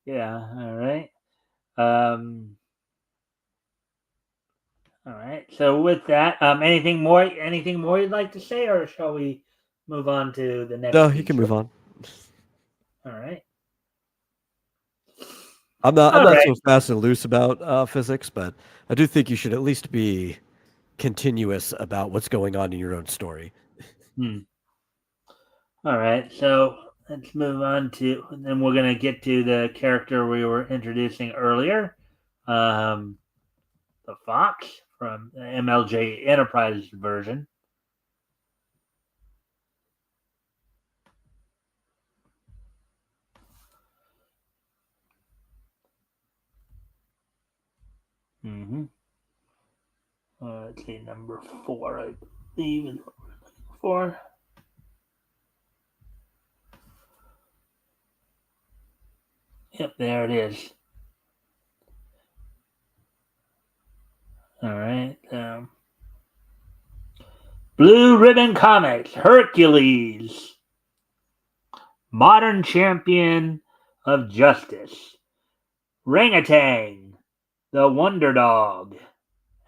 yeah. All right. Um, all right. So with that, anything more? Anything more you'd like to say, or shall we move on to the next No, he can feature? move on. All right. I'm All not right. so fast and loose about physics, but I do think you should at least be continuous about what's going on in your own story. Hmm. All right. So let's move on to, and then we're gonna get to the character we were introducing earlier, um, the Fox from the MLJ Enterprise version. Mm-hmm. Let's see, number 4, I believe, is what we're looking for. Yep, there it is. All right. Blue Ribbon Comics, Hercules, Modern Champion of Justice, Rangatang, The Wonder Dog,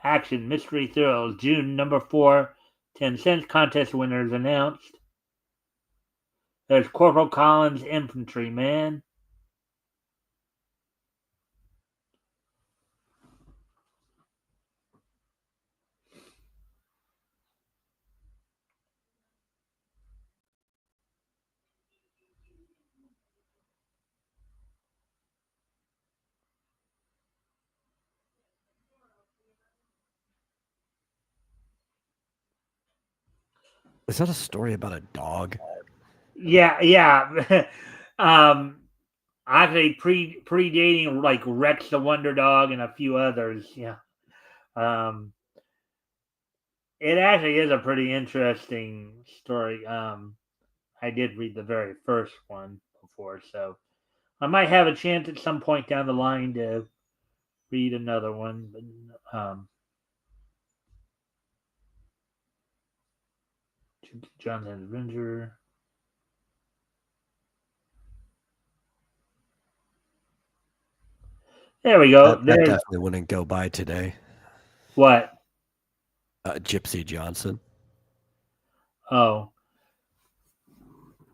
Action Mystery Thrills, June number 4, 10 cents contest winners announced. There's Corporal Collins, Infantryman. Is that a story about a dog? Yeah, yeah. um, Actually, predating like Rex the Wonder Dog and a few others. Yeah. Um, it actually is a pretty interesting story. I did read the very first one before, so I might have a chance at some point down the line to read another one. But John's Avenger. There we go. That There's definitely wouldn't go by today. what? Gypsy Johnson. Oh,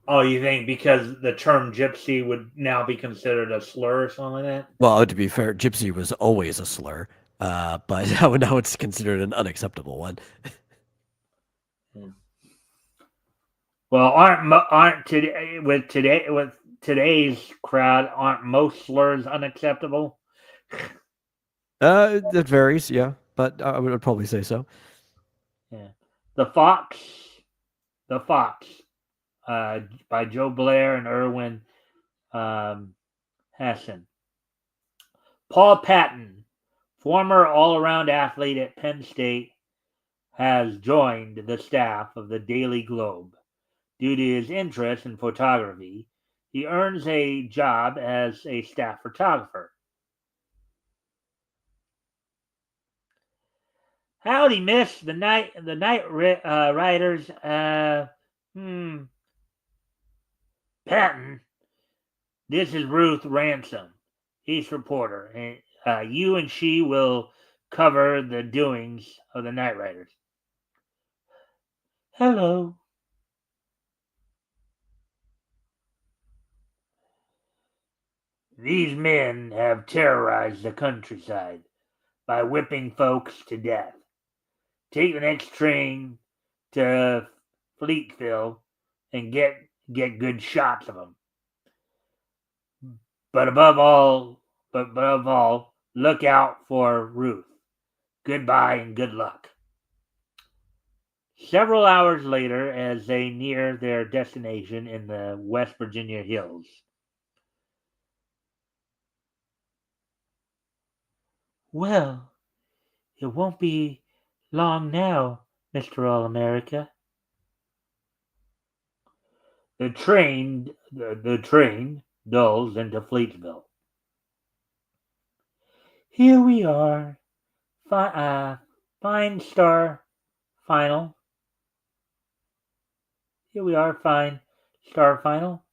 oh, you think because the term gypsy would now be considered a slur or something like that? Well, to be fair, gypsy was always a slur, but now it's considered an unacceptable one. Hmm. Well, aren't today with today's crowd, aren't most slurs unacceptable? It varies, yeah, but I would probably say so. Yeah. The Fox, the Fox, by Joe Blair and Irwin Hassan. Paul Patton, former all-around athlete at Penn State, has joined the staff of the Daily Globe. Due to his interest in photography, he earns a job as a staff photographer. Howdy, miss. The night riders. Patton. This is Ruth Ransom, East reporter, and you and she will cover the doings of the night riders. Hello. These men have terrorized the countryside by whipping folks to death. Take the next train to Fleetville and get good shots of them. But above all, look out for Ruth. Goodbye and good luck. Several hours later, as they near their destination in the West Virginia hills. Well, it won't be long now, Mr. All America. The train dulls into Fleetville. Here we are. Fine star final. Here we are, fine star final.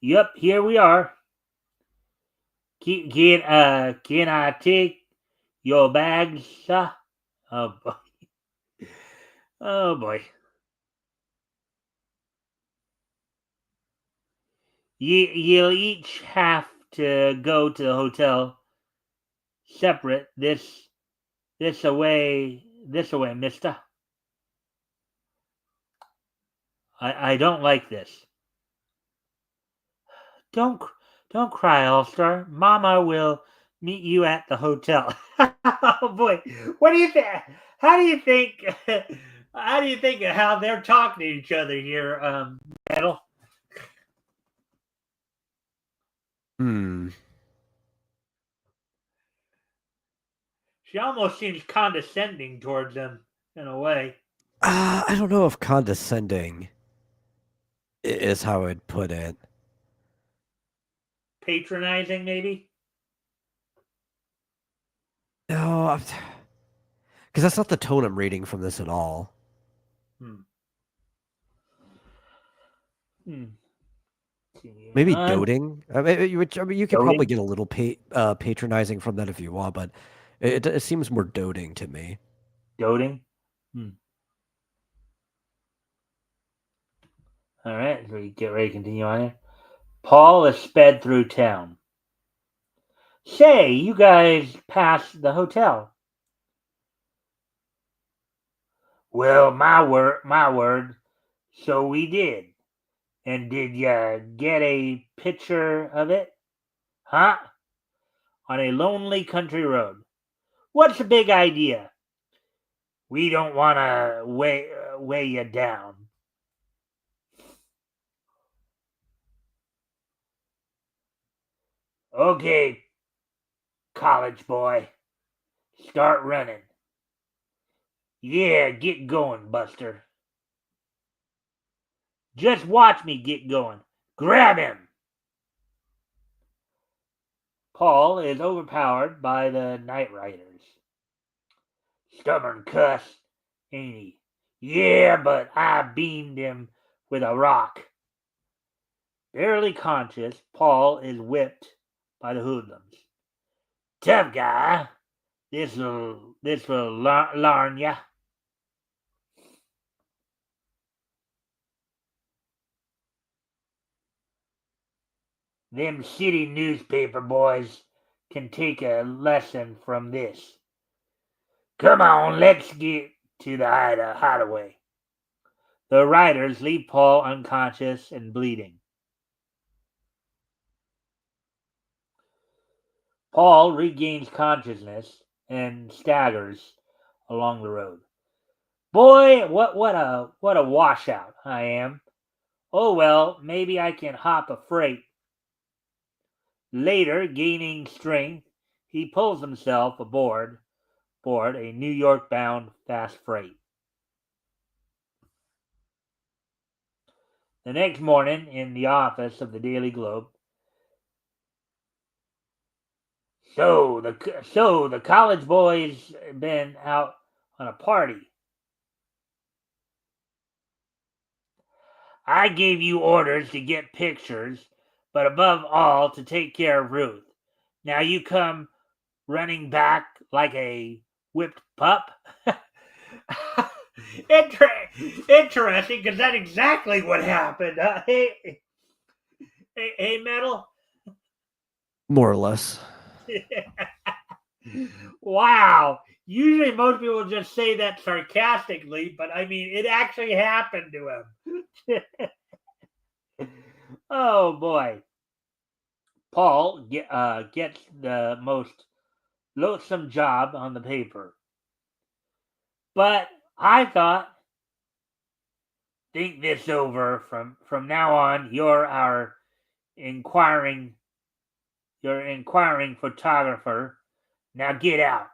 Yep, here we are. Can I take your bags, sir? Oh boy. Oh boy. You'll each have to go to the hotel separate this away, mister. I don't like this. Don't don't cry, All-Star. Mama will meet you at the hotel. Oh boy. What do you think? How do you think how do you think of how they're talking to each other here, Metal? Hmm. She almost seems condescending towards them in a way. I don't know if condescending is how I'd put it. Patronizing, maybe? No, because that's not the tone I'm reading from this at all. Hmm. Hmm. Maybe Uh, doting. I mean, you could probably Doting? get a little patronizing from that if you want, but it seems more doting to me. Doting? Hmm. All right, we get ready to continue on here. Paul is sped through town. Say, you guys passed the hotel. Well, my word. So we did. And did ya get a picture of it? Huh? On a lonely country road. What's the big idea? We don't want to weigh you down. Okay, college boy. Start running. Yeah, get going, Buster. Just watch me get going. Grab him! Paul is overpowered by the night riders. Stubborn cuss, ain't he? Yeah, but I beamed him with a rock. Barely conscious, Paul is whipped by the hoodlums. Tough guy. This will larn ya. Them city newspaper boys can take a lesson from this. Come on, let's get to the hideaway. The riders leave Paul unconscious and bleeding. Paul regains consciousness and staggers along the road. Boy, what a washout I am. Oh well, maybe I can hop a freight. Later, gaining strength, he pulls himself aboard a New York bound fast freight. The next morning, in the office of the Daily Globe, so the college boys been out on a party. I gave you orders to get pictures, but above all to take care of Ruth. Now you come running back like a whipped pup. Interesting, because that's exactly what happened. Hey, Metal. More or less. Wow. Usually most people just say that sarcastically, but I mean, it actually happened to him. Oh boy. Paul gets the most loathsome job on the paper. But I thought, think this over. From now on, inquiring inquiring photographer. Now get out.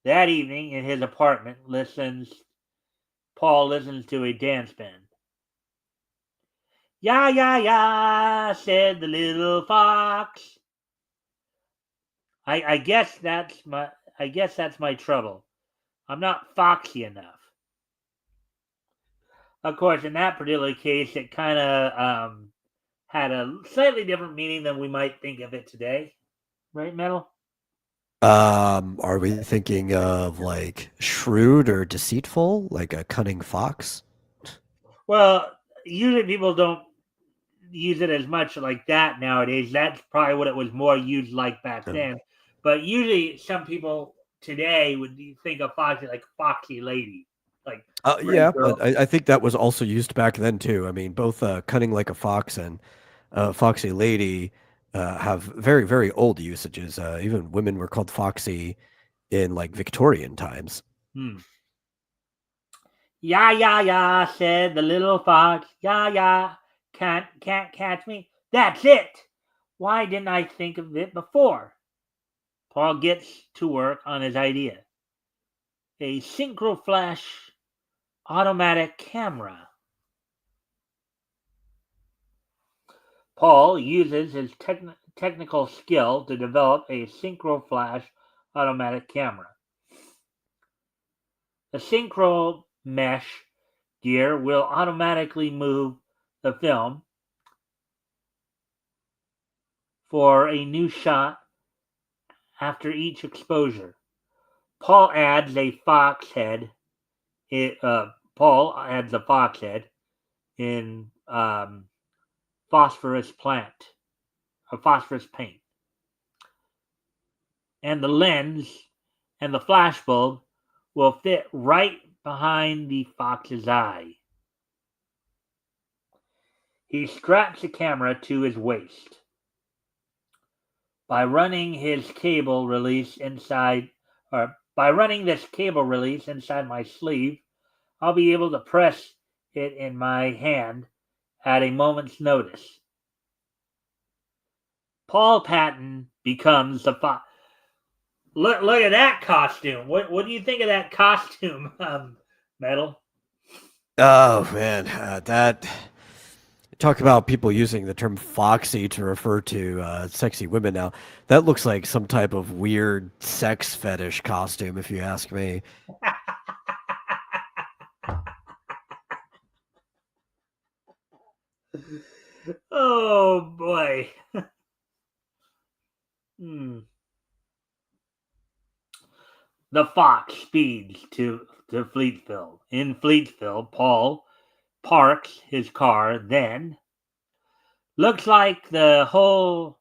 That evening in his apartment, Paul listens to a dance band. Ya, ya, ya, said the little fox. I guess that's my trouble. I'm not foxy enough. Of course, in that particular case, it kind of had a slightly different meaning than we might think of it today, right, Metal? Are we thinking of like shrewd or deceitful, like a cunning fox? Well, usually people don't use it as much like that nowadays. That's probably what it was more used like back Um, then. But usually, some people today would think of foxy like foxy lady, like pretty yeah, girl. I think that was also used back then too. I mean, both cunning like a fox and foxy lady have very, very old usages. Even women were called foxy in like Victorian times. Hmm. Ya ya ya, said the little fox. Ya ya, can't catch me. That's it. Why didn't I think of it before? Paul gets to work on his idea. A synchro flash automatic camera. Paul uses his technical skill to develop a synchro flash automatic camera. The synchro mesh gear will automatically move the film for a new shot after each exposure. Paul adds a fox head. Paul adds a fox head in phosphorus plant, a phosphorus paint, and the lens and the flash bulb will fit right behind the fox's eye. He straps the camera to his waist. By running his cable release inside, or by running this cable release inside my sleeve, I'll be able to press it in my hand at a moment's notice. Paul Patton becomes the fox. Look at that costume. What do you think of that costume, Metal? Oh man, that talk about people using the term foxy to refer to sexy women now. That looks like some type of weird sex fetish costume, if you ask me. Oh boy. Hmm. The fox speeds to Fleetville. In Fleetville, Paul parks his car, then looks like the whole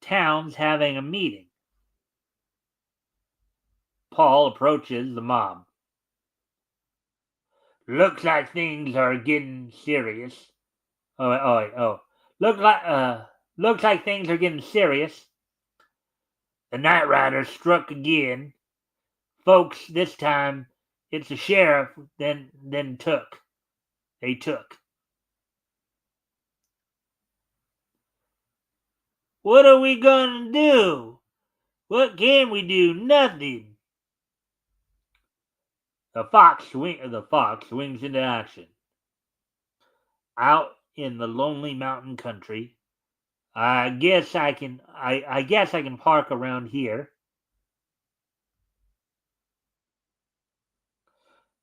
town's having a meeting. Paul approaches the mob. Looks like things are getting serious. Oh. Look like looks like things are getting serious. The night rider struck again. Folks, this time it's the sheriff then took. They took. What are we gonna do? What can we do? Nothing. The fox swings into action. Out in the lonely mountain country. I guess I can park around here.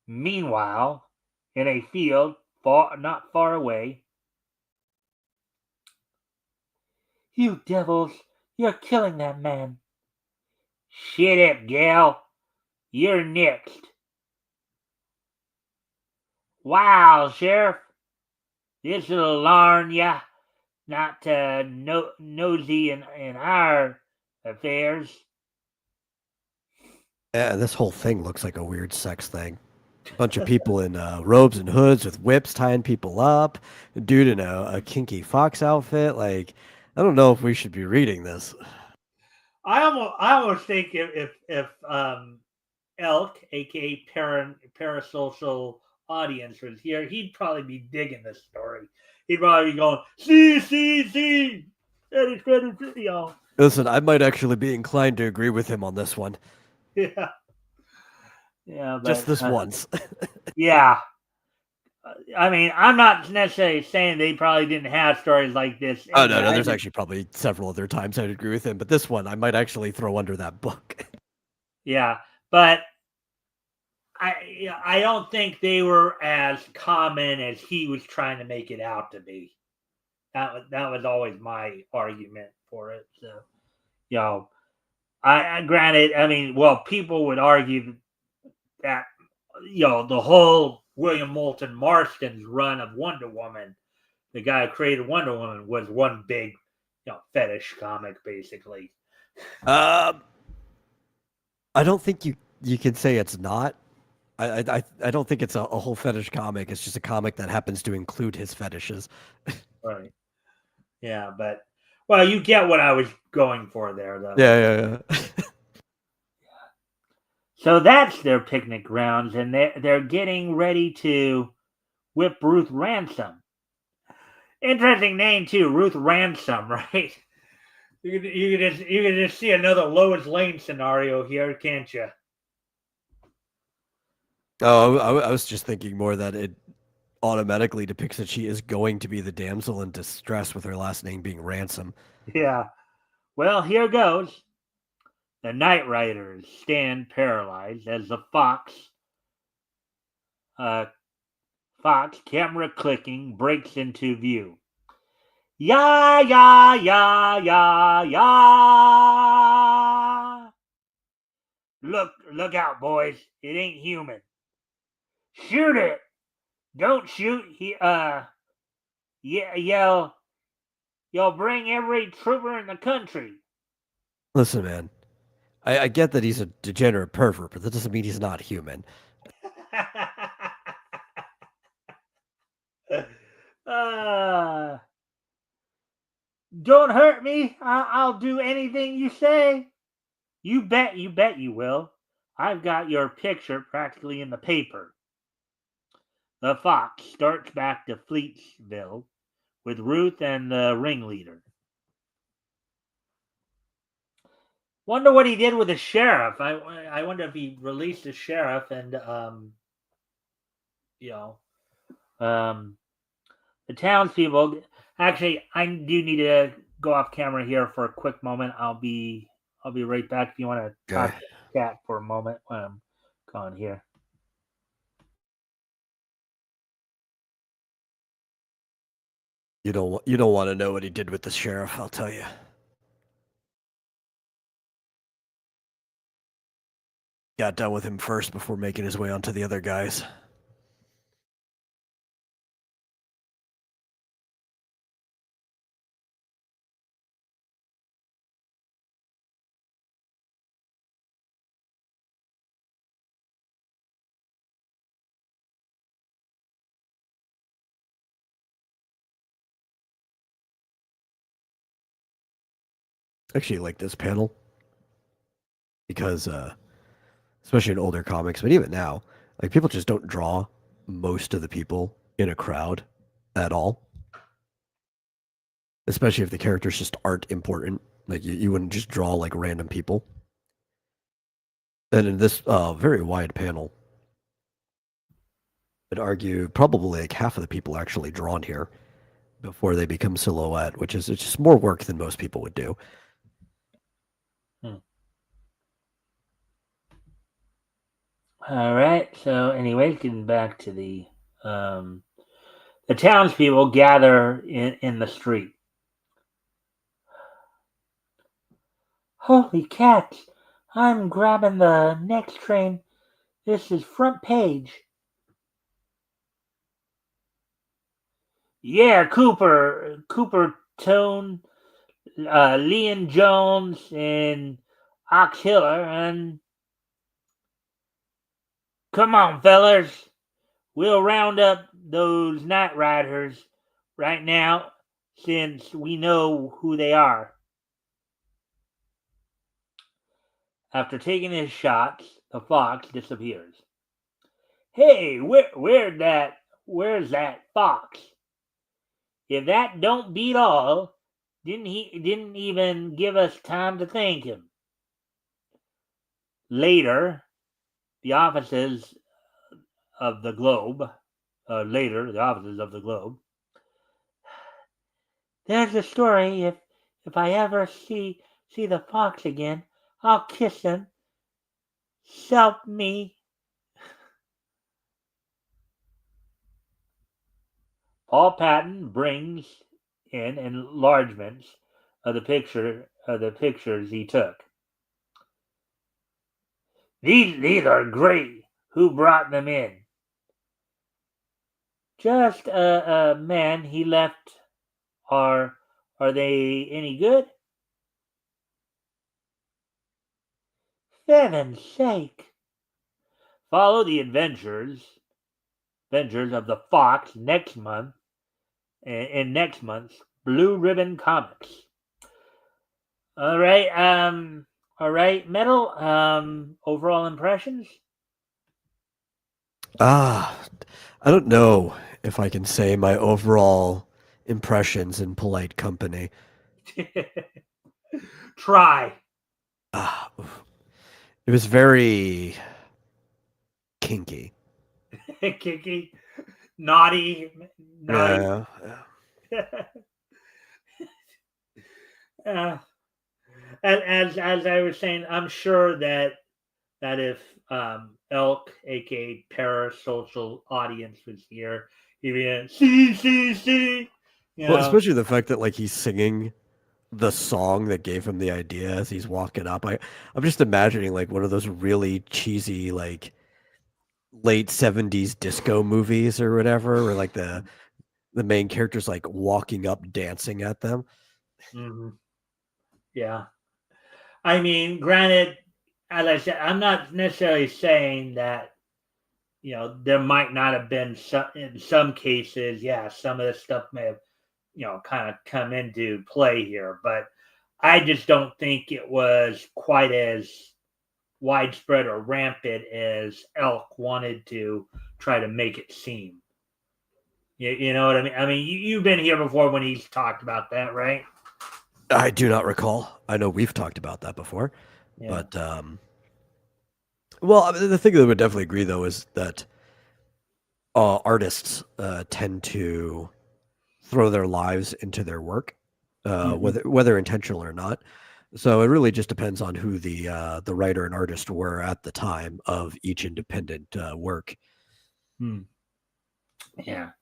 Meanwhile, in a field not far away, you devils, you're killing that man. Shut up, gal. You're next. Wow, Sheriff, this'll larn ya not nosy in our affairs. Yeah, this whole thing looks like a weird sex thing. Bunch of people in robes and hoods with whips tying people up. A dude in a kinky fox outfit. Like, I don't know if we should be reading this. I almost think if Elk, aka parasocial audience, was here, he'd probably be digging this story. He'd probably be going, see, y'all. Listen, I might actually be inclined to agree with him on this one. Yeah, yeah, Just but this once. yeah, I mean, I'm not necessarily saying they probably didn't have stories like this. Oh no, there's actually probably several other times I'd agree with him, but this one I might actually throw under that book. Yeah, but I don't think they were as common as he was trying to make it out to be. That was always my argument for it. So, you know, I granted, I mean, well, people would argue that the whole William Moulton Marston's run of Wonder Woman, the guy who created Wonder Woman, was one big fetish comic, basically. I don't think you can say it's not. I don't think it's a whole fetish comic. It's just a comic that happens to include his fetishes. Right. Yeah, but well, you get what I was going for there, though. Yeah. So that's their picnic grounds, and they're getting ready to whip Ruth Ransom. Interesting name too, Ruth Ransom, right? You can just see another Lois Lane scenario here, can't you? Oh, I was just thinking more that it automatically depicts that she is going to be the damsel in distress with her last name being Ransom. Yeah. Well, here goes. The Night Riders stand paralyzed as the Fox camera clicking breaks into view. Ya ya ya ya ya! Look out, boys! It ain't human. Shoot it! Don't shoot! Yell! You'll bring every trooper in the country. Listen, man, I get that he's a degenerate pervert, but that doesn't mean he's not human. Don't hurt me. I'll do anything you say. You bet you will. I've got your picture practically in the paper. The Fox starts back to Fleetsville with Ruth and the ringleader. Wonder what he did with the sheriff. I wonder if he released the sheriff and you know the townspeople. Actually, I do need to go off camera here for a quick moment. I'll be right back if you want to talk to the chat for a moment while I'm gone here. You don't want to know what he did with the sheriff, I'll tell you. Got done with him first before making his way onto the other guys. Actually, like this panel because, especially in older comics, but even now, like people just don't draw most of the people in a crowd at all. Especially if the characters just aren't important. Like you wouldn't just draw like random people. And in this very wide panel, I'd argue probably like half of the people actually drawn here before they become silhouette, which is it's just more work than most people would do. All right. So, anyways, getting back to the townspeople gather in the street. Holy cats! I'm grabbing the next train. This is front page. Yeah, Cooper Tone, Leon Jones, and Ox Hiller, and come on, fellers. We'll round up those Night Riders right now since we know who they are. After taking his shots, the Fox disappears. Hey, where's that Fox? If that don't beat all, didn't even give us time to thank him. Later, the offices of the Globe later, the offices of the Globe. There's the story. If I ever see the fox again, I'll kiss him. Help me. Paul Patton brings in enlargements of the pictures he took. These are great. Who brought them in? Just a man he left. Are they any good? Heaven's sake! Follow the adventures of the Fox next month in next month's Blue Ribbon Comics. All right, Metal. Overall impressions. Ah, I don't know if I can say my overall impressions in polite company. Try. Ah, it was very kinky. Kicky, naughty, naughty. Yeah, yeah. uh, as I was saying, I'm sure that if Elk, aka Parasocial Audience, was here, he'd be in see. You Well, know. especially the fact that like he's singing the song that gave him the idea as he's walking up. I'm just imagining like one of those really cheesy like late 70s disco movies or whatever, where like the main character's like walking up dancing at them. Mhm. Yeah. I mean, granted, as I said, I'm not necessarily saying that there might not have been some in some cases. Yeah, some of this stuff may have kind of come into play here, but I just don't think it was quite as widespread or rampant as Elk wanted to try to make it seem. You know what I mean? I mean, you've been here before when he's talked about that, right? I do not recall. I know we've talked about that before, Yeah. but well, I mean, the thing that I would definitely agree though is that artists tend to throw their lives into their work, Hmm. whether intentional or not. So it really just depends on who the writer and artist were at the time of each independent work. Hmm. Yeah.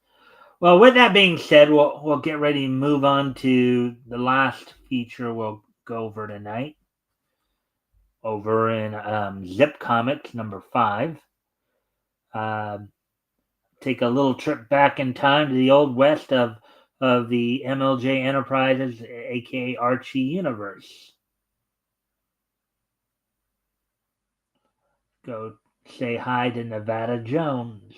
Well, with that being said, we'll get ready to move on to the last feature we'll go over tonight. Over in Zip Comics number 5. Uh, Take a little trip back in time to the old west of the MLJ Enterprises, aka Archie universe. Go say hi to Nevada Jones.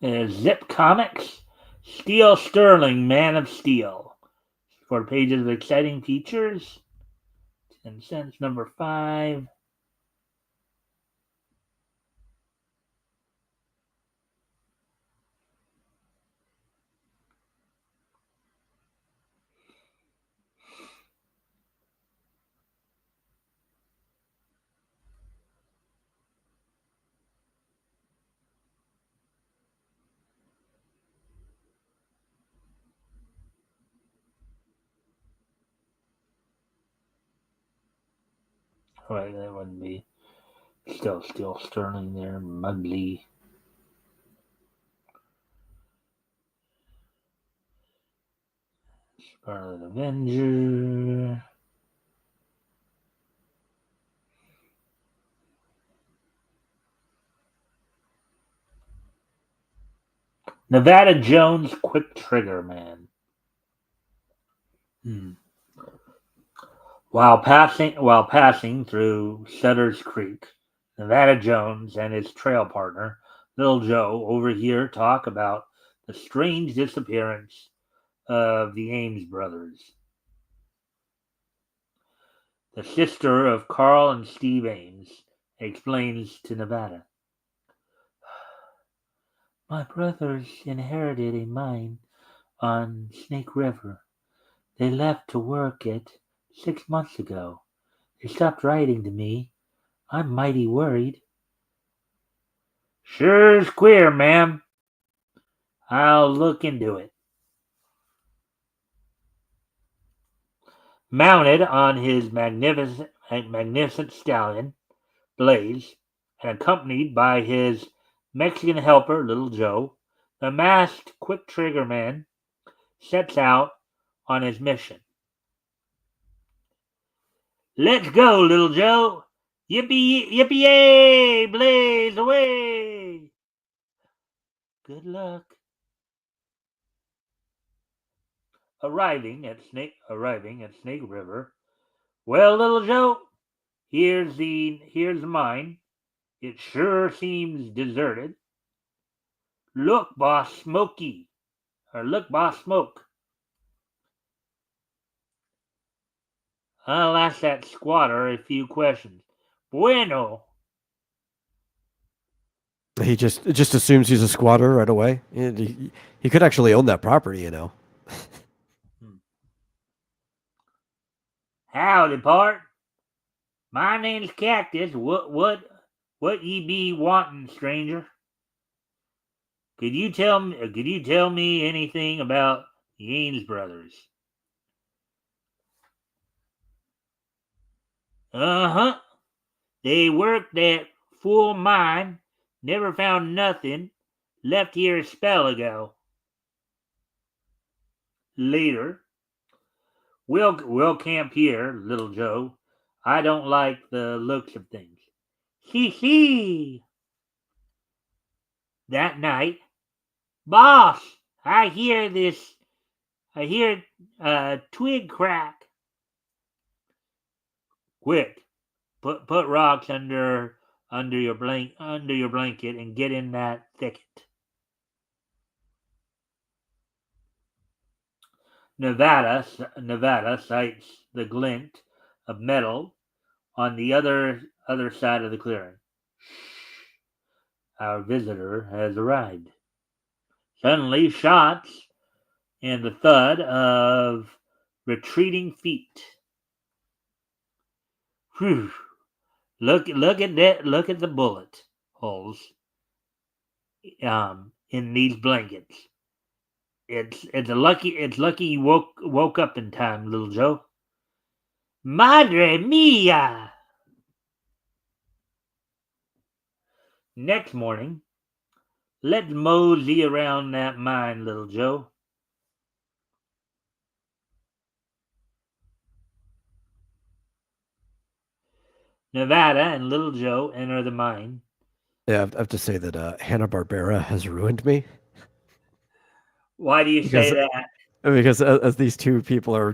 Zip Comics, Steel Sterling, Man of Steel. 4 pages of exciting features. 10 cents, number 5. Right, that wouldn't be. Still Sterling there. Mugly. Scarlet Avenger. Nevada Jones, Quick Trigger Man. While passing through Sutter's Creek, Nevada Jones and his trail partner, Little Joe, overhear talk about the strange disappearance of the Ames brothers. The sister of Carl and Steve Ames explains to Nevada. My brothers inherited a mine on Snake River. They left to work it 6 months ago. They stopped writing to me. I'm mighty worried. Sure's queer, ma'am. I'll look into it. Mounted on his magnificent stallion, Blaze, and accompanied by his Mexican helper, Little Joe, the masked quick trigger man sets out on his mission. Let's go, Little Joe! Yippee, yippee, yay! Blaze away! Good luck. Arriving at Snake River. Well, Little Joe, here's the mine. It sure seems deserted. Look, boss, Smoke. I'll ask that squatter a few questions. Bueno. He just assumes he's a squatter right away. He could actually own that property, you know. Howdy, part. My name's Cactus. What ye be wantin', stranger? Could you tell me anything about the Ames brothers? Uh-huh. They worked that full mine, never found nothing, left here a spell ago. Later. We'll camp here, Little Joe. I don't like the looks of things. Hee hee. That night, boss, I hear a twig crack. Quick, put rocks under your blanket and get in that thicket. Nevada sights the glint of metal on the other side of the clearing. Our visitor has arrived. Suddenly, shots and the thud of retreating feet. Whew. Look at that! Look at the bullet holes in these blankets. It's lucky you woke up in time, Little Joe. Madre mia! Next morning, let's mosey around that mine, Little Joe. Nevada and Little Joe enter the mine. Yeah, I have to say that Hanna-Barbera has ruined me. Why do you say that? Because as these two people are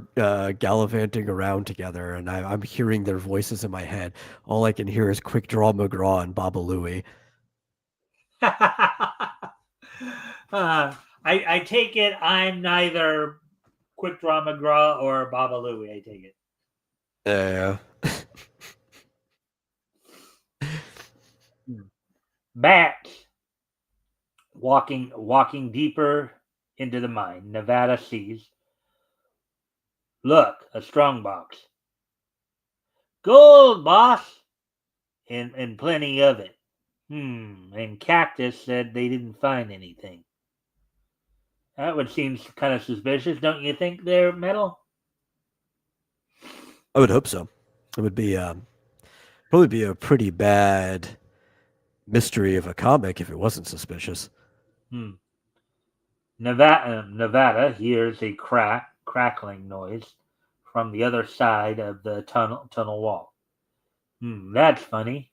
gallivanting around together, and I'm hearing their voices in my head, all I can hear is Quick Draw McGraw and Baba Louie. I take it I'm neither Quick Draw McGraw or Baba Louie. I take it. Yeah. Bats walking deeper into the mine. Nevada sees. Look, a strong box. Gold, boss, and plenty of it. And Cactus said they didn't find anything. That would seem kind of suspicious, don't you think? They're metal. I would hope so. It would be Probably be a pretty bad mystery of a comic if it wasn't suspicious. Nevada hears a crackling noise from the other side of the tunnel wall. That's funny.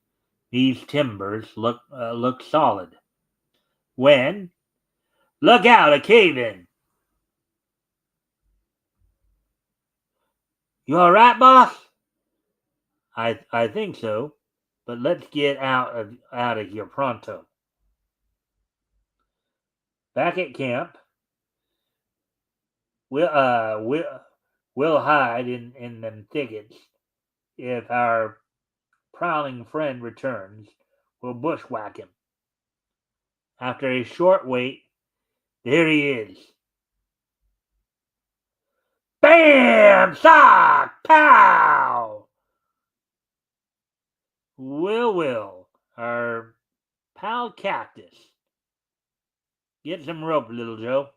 These timbers look solid. When? Look out, a cave in! You all right, boss? I think so, but let's get out of here pronto. Back at camp, we'll uh we'll, we'll hide in them thickets. If our prowling friend returns, we'll bushwhack him. After a short wait, there he is. Bam! Sock! Pow! Will, our pal Cactus. Get some rope, little Joe.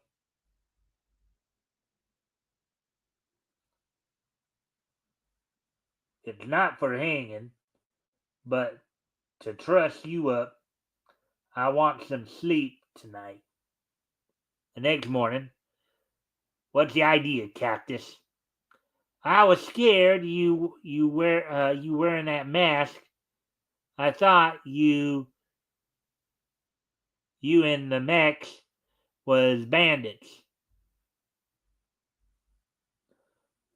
It's not for hanging, but to truss you up, I want some sleep tonight. The next morning, what's the idea, Cactus? I was scared you wearing that mask. I thought you and the mechs was bandits.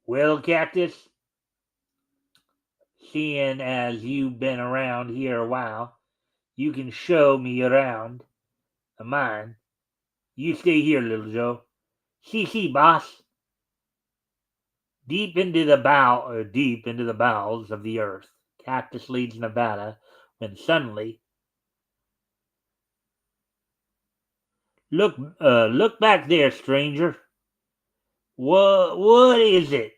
Well, Cactus, seeing as you've been around here a while, you can show me around a mine. You stay here, little Joe. See, boss. Deep into the bowels of the earth, Cactus leads Nevada when suddenly, look back there, stranger. What is it?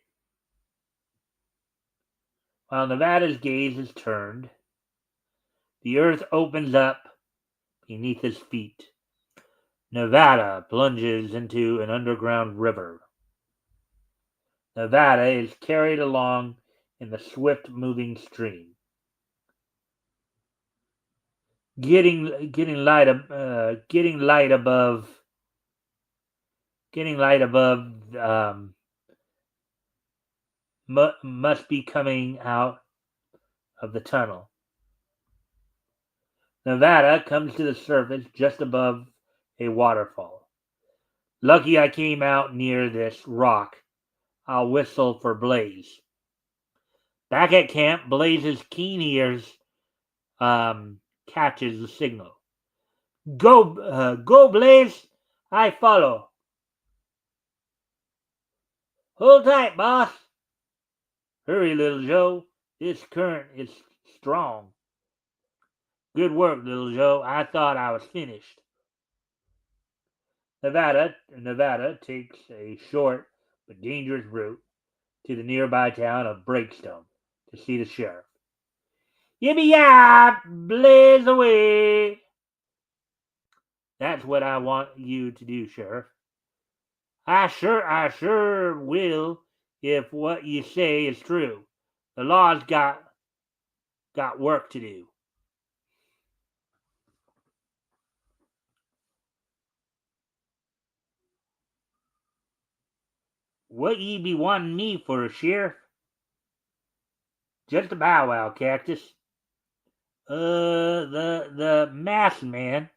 While Nevada's gaze is turned, the earth opens up beneath his feet. Nevada plunges into an underground river. Nevada is carried along in the swift-moving stream. Getting light above must be coming out of the tunnel. Nevada comes to the surface just above a waterfall. Lucky I came out near this rock. I'll whistle for Blaze. Back at camp, Blaze's keen ears catches the signal. Go, Blaze! I follow. Hold tight, boss. Hurry, little Joe. This current is strong. Good work, little Joe. I thought I was finished. Nevada takes a short but dangerous route to the nearby town of Breakstone to see the sheriff. Yippee-yap! Blaze away! That's what I want you to do, Sheriff. I sure will if what you say is true. The law's got work to do. What ye be wanting me for, Sheriff? Just a bow wow, Cactus. The masked man.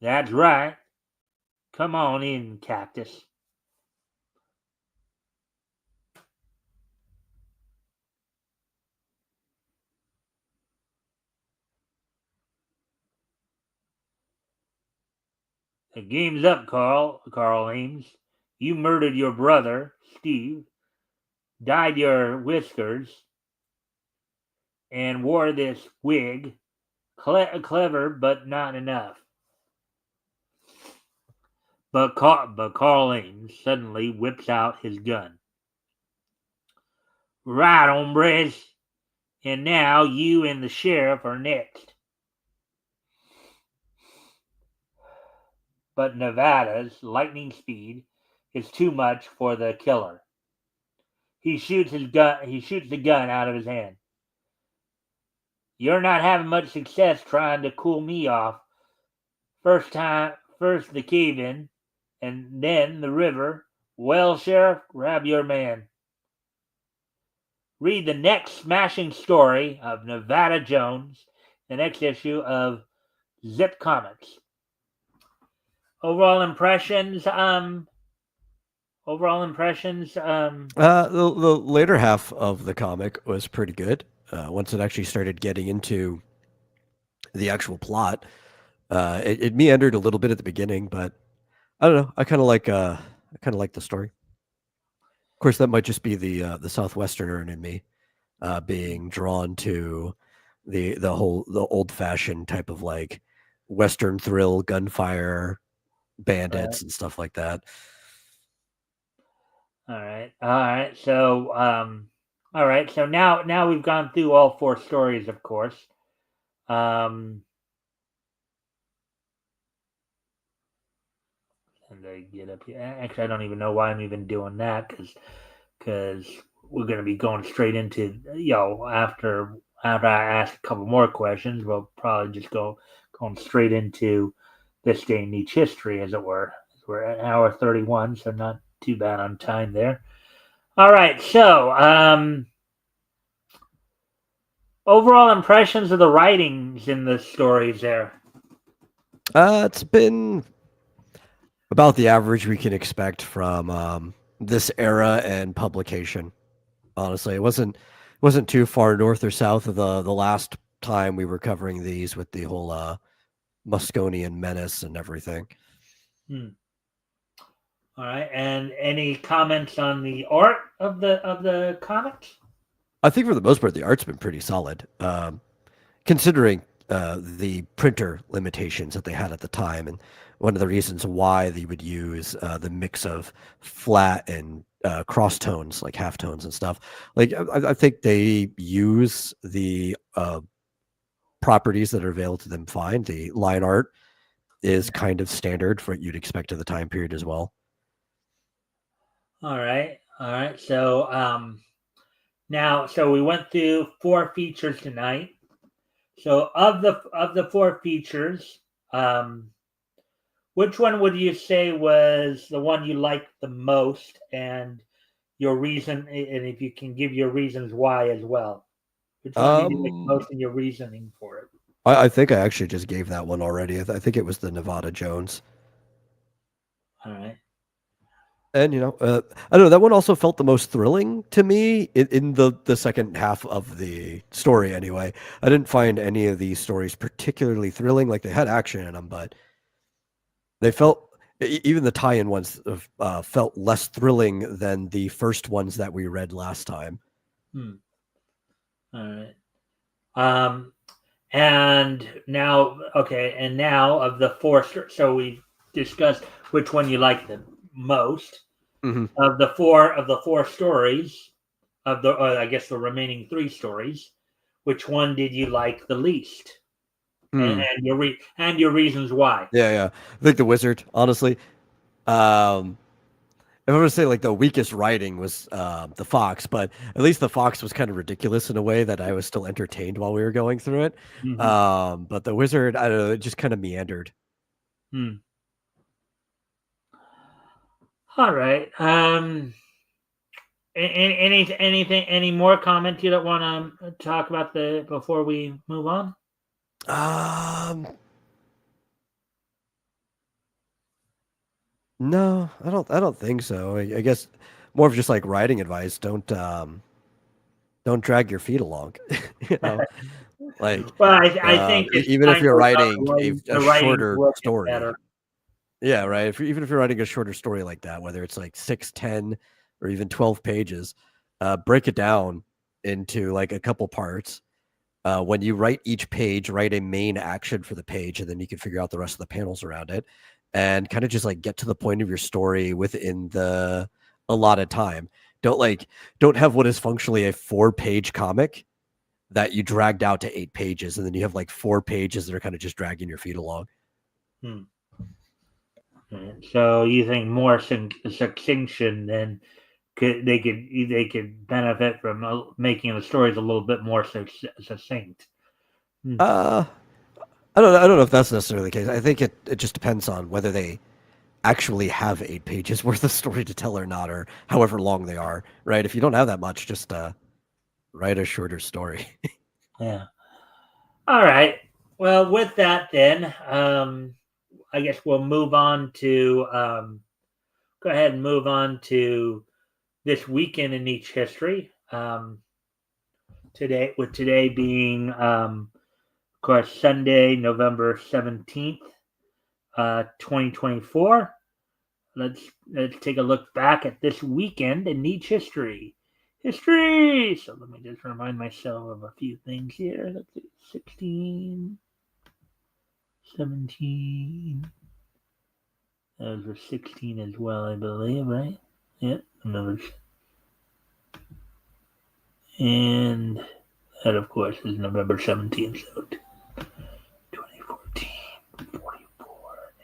That's right. Come on in, Cactus. The game's up, Carl Ames. You murdered your brother, Steve, dyed your whiskers, and wore this wig. Clever, but not enough. But Carl Ames suddenly whips out his gun. Right, hombres. And now you and the sheriff are next. But Nevada's lightning speed is too much for the killer. He shoots the gun out of his hand. You're not having much success trying to cool me off. First the cave in, and then the river. Well, Sheriff, grab your man. Read the next smashing story of Nevada Jones, the next issue of Zip Comics. Overall impressions. The later half of the comic was pretty good. Once it actually started getting into the actual plot, it meandered a little bit at the beginning, but I don't know. I kind of like the story. Of course, that might just be the Southwesterner in me being drawn to the old fashioned type of like Western thrill, gunfire, bandits, and stuff like that. All right. So, all right. So now we've gone through all four stories, of course. And I get up here. Actually, I don't even know why I'm even doing that because we're going to be going straight into after I ask a couple more questions, we'll probably just going straight into this day in each history, as it were. We're at hour 31, so not too bad on time there. All right, so overall impressions of the writings in the stories there. It's been about the average we can expect from this era and publication. Honestly, it wasn't too far north or south of the last time we were covering these with the whole Musconian menace and everything. All right, and any comments on the art of the comics? I think for the most part, the art's been pretty solid, considering the printer limitations that they had at the time, and one of the reasons why they would use the mix of flat and cross tones, like half tones and stuff. Like I think they use the properties that are available to them fine. The line art is kind of standard for what you'd expect of the time period as well. All right. So now, so we went through 4 features tonight. So of the 4 features, which one would you say was the one you liked the most, and your reason, and if you can give your reasons why as well? Which one did you like most in your reasoning for it? I think I actually just gave that one already. I think it was the Nevada Jones. All right. And I don't know. That one also felt the most thrilling to me in the second half of the story. Anyway, I didn't find any of these stories particularly thrilling. Like they had action in them, but they felt even the tie-in ones felt less thrilling than the first ones that we read last time. All right. And now, okay, and now of the 4, so we discussed which one you like the most. Of the four stories, I guess the remaining 3 stories, which one did you like the least? And your reasons why? Yeah. I think the Wizard, honestly. If I were to say like the weakest writing was the Fox, but at least the Fox was kind of ridiculous in a way that I was still entertained while we were going through it. But the Wizard, I don't know, it just kind of meandered. All right. Any more comments you don't want to talk about before we move on? No, I don't think so. I guess more of just like writing advice. Don't drag your feet along. Like, well, I think even if you're writing a shorter story. Better. Yeah, right. Even if you're writing a shorter story like that, whether it's like 6, 10, or even 12 pages, break it down into like a couple parts. When you write each page, write a main action for the page, and then you can figure out the rest of the panels around it, and kind of just like get to the point of your story within the allotted time. Don't have what is functionally a 4-page comic that you dragged out to 8 pages, and then you have like 4 pages that are kind of just dragging your feet along. So you think more succinction than they could benefit from making the stories a little bit more succinct? Uh, I don't know if that's necessarily the case. I think it just depends on whether they actually have 8 pages worth of story to tell or not, or however long they are. Right? If you don't have that much, just write a shorter story. Yeah. All right. Well, with that, then, I guess we'll move on to go ahead and move on to this weekend in each history. Today being, of course, Sunday, November 17th, 2024. Let's take a look back at this weekend in each history. History. So let me just remind myself of a few things here. Let's see, 16, 17. Those were 16 as well, I believe, right? Yeah, numbers. And that, of course, is November 17th, so 2014, 44.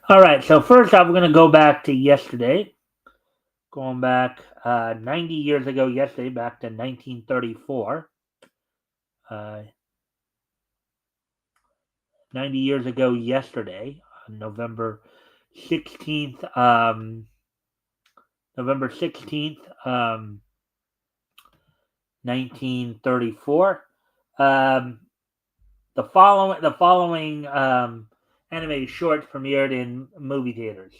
All right, so first off, we're going to go back to yesterday. Going back 90 years ago yesterday, back to 1934. 90 years ago yesterday, on November 16th, 1934. Um, the following animated shorts premiered in movie theaters.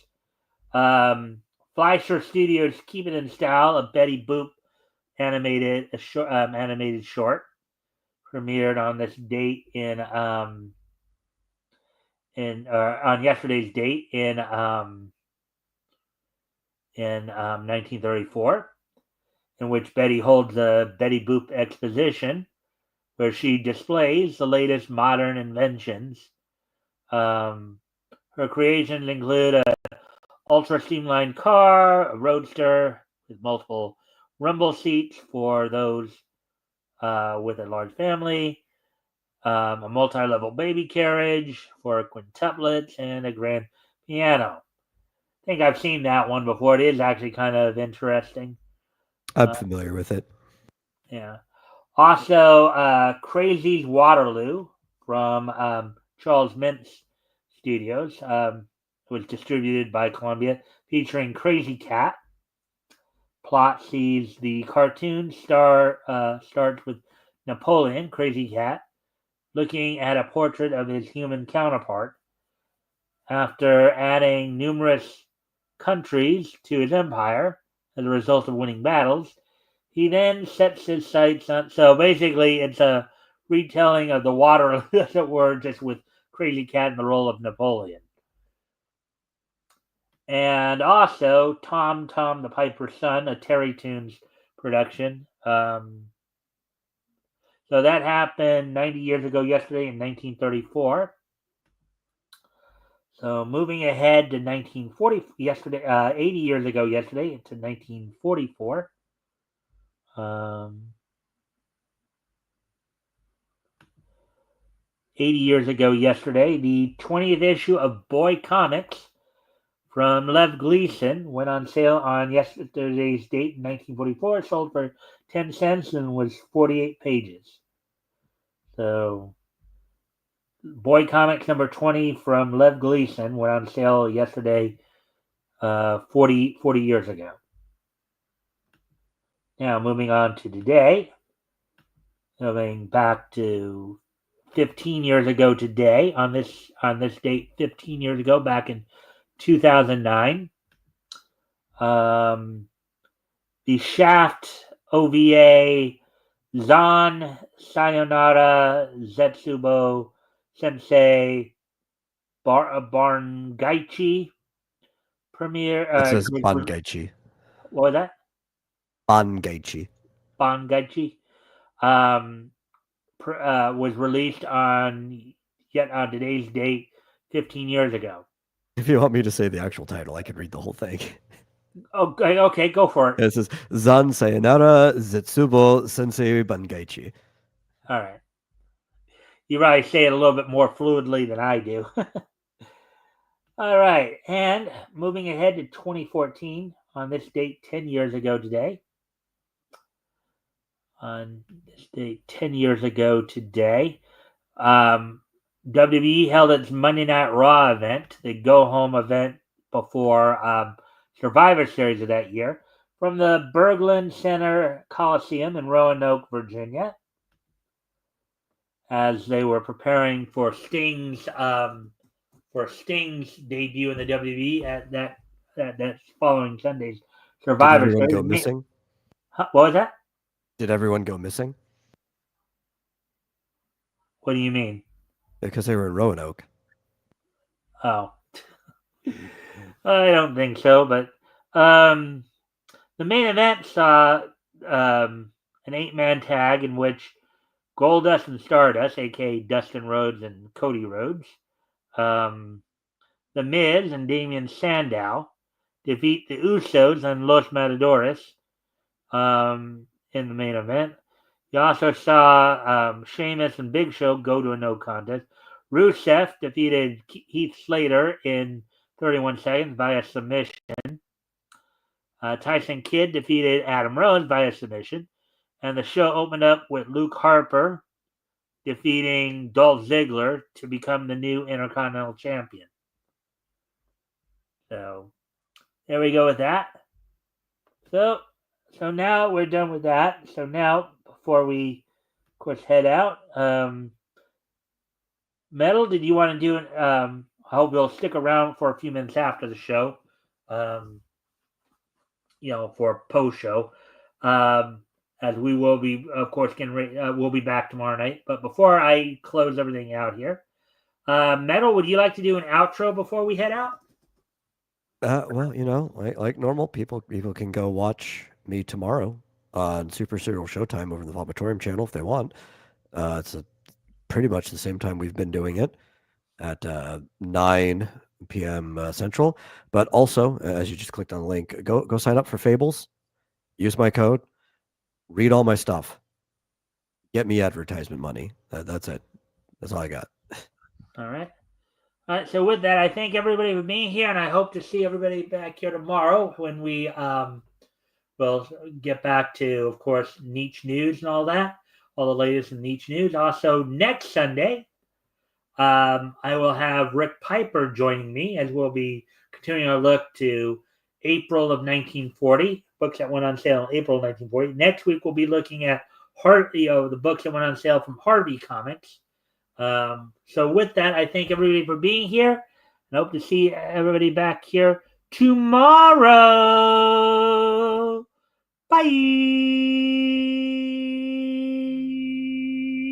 Fleischer Studios' Keep It in Style, a Betty Boop animated short, premiered on this date on yesterday's date in 1934, in which Betty holds a Betty Boop exposition where she displays the latest modern inventions. Her creations include a ultra streamlined car, a roadster with multiple rumble seats for those with a large family, a multi-level baby carriage for quintuplets, and a grand piano. I think I've seen that one before. It is actually kind of interesting. I'm Uh, familiar with it. yeah. Also, Crazy's Waterloo from Charles Mintz Studios. Was distributed by Columbia, featuring Crazy Cat. Plot sees the cartoon starts with Napoleon, Crazy Cat, looking at a portrait of his human counterpart. After adding numerous countries to his empire as a result of winning battles, he then sets his sights on. So basically, it's a retelling of the Waterloo, as it were, just with Crazy Cat in the role of Napoleon. And also Tom Tom the Piper's Son, a Terry Toons production. So that happened 90 years ago yesterday in 1934. So moving ahead to 1940 yesterday, 80 years ago yesterday to 1944. 80 years ago yesterday, the 20th issue of Boy Comics from Lev Gleason went on sale on yesterday's date in 1944. It sold for 10 cents and was 48 pages. So, Boy Comics number 20 from Lev Gleason went on sale yesterday, 40 years ago. Now, moving on to today, going back to 15 years ago today, on this date, 15 years ago, back in 2009. The Shaft OVA Zan Sayonara Zetsubo Sensei Barngaichi premiere. It says Bangaichi. What was that? Bangaichi. Barngaichi. Was released on today's date 15 years ago. If you want me to say the actual title, I can read the whole thing. Okay, go for it. It says Zan Sayonara Zetsubo Sensei Bangaichi. All right. You probably say it a little bit more fluidly than I do. All right. And moving ahead to 2014, on this date 10 years ago today, on this day 10 years ago today. WWE held its Monday Night Raw event, the go-home event before Survivor Series of that year, from the Berglund Center Coliseum in Roanoke, Virginia, as they were preparing for Sting's debut in the WWE at that following Sunday's Did Survivor everyone go Series. missing? What was that? Did everyone go missing? What do you mean? Because they were in Roanoke. Oh, I don't think so. But the main event saw an 8-man tag in which Goldust and Stardust, aka Dustin Rhodes and Cody Rhodes, The Miz and Damian Sandow defeat the Usos and Los Matadores in the main event. You also saw Sheamus and Big Show go to a no contest. Rusev defeated Heath Slater in 31 seconds via submission. Tyson Kidd defeated Adam Rose via submission. And the show opened up with Luke Harper defeating Dolph Ziggler to become the new Intercontinental Champion. So there we go with that. So now we're done with that. So now, before we, of course, head out, Metal, did you want to do I hope you'll stick around for a few minutes after the show, for post show, as we will be, of course, we'll be back tomorrow night. But before I close everything out here, Metal, would you like to do an outro before we head out? Well, like normal, people can go watch me tomorrow on Super Serial Showtime over the Vomitorium channel if they want. It's pretty much the same time we've been doing it at 9 p.m. Central. But also, as you just clicked on the link, go sign up for Fables. Use my code. Read all my stuff. Get me advertisement money. That's it. That's all I got. All right. All right. So with that, I thank everybody for being here, and I hope to see everybody back here tomorrow when we will get back to, of course, niche news and all that, all the latest in niche news. Also, next Sunday, I will have Rick Piper joining me as we'll be continuing our look to April of 1940, books that went on sale in April of 1940. Next week, we'll be looking at the books that went on sale from Harvey Comics. So with that, I thank everybody for being here, and hope to see everybody back here tomorrow. Bye.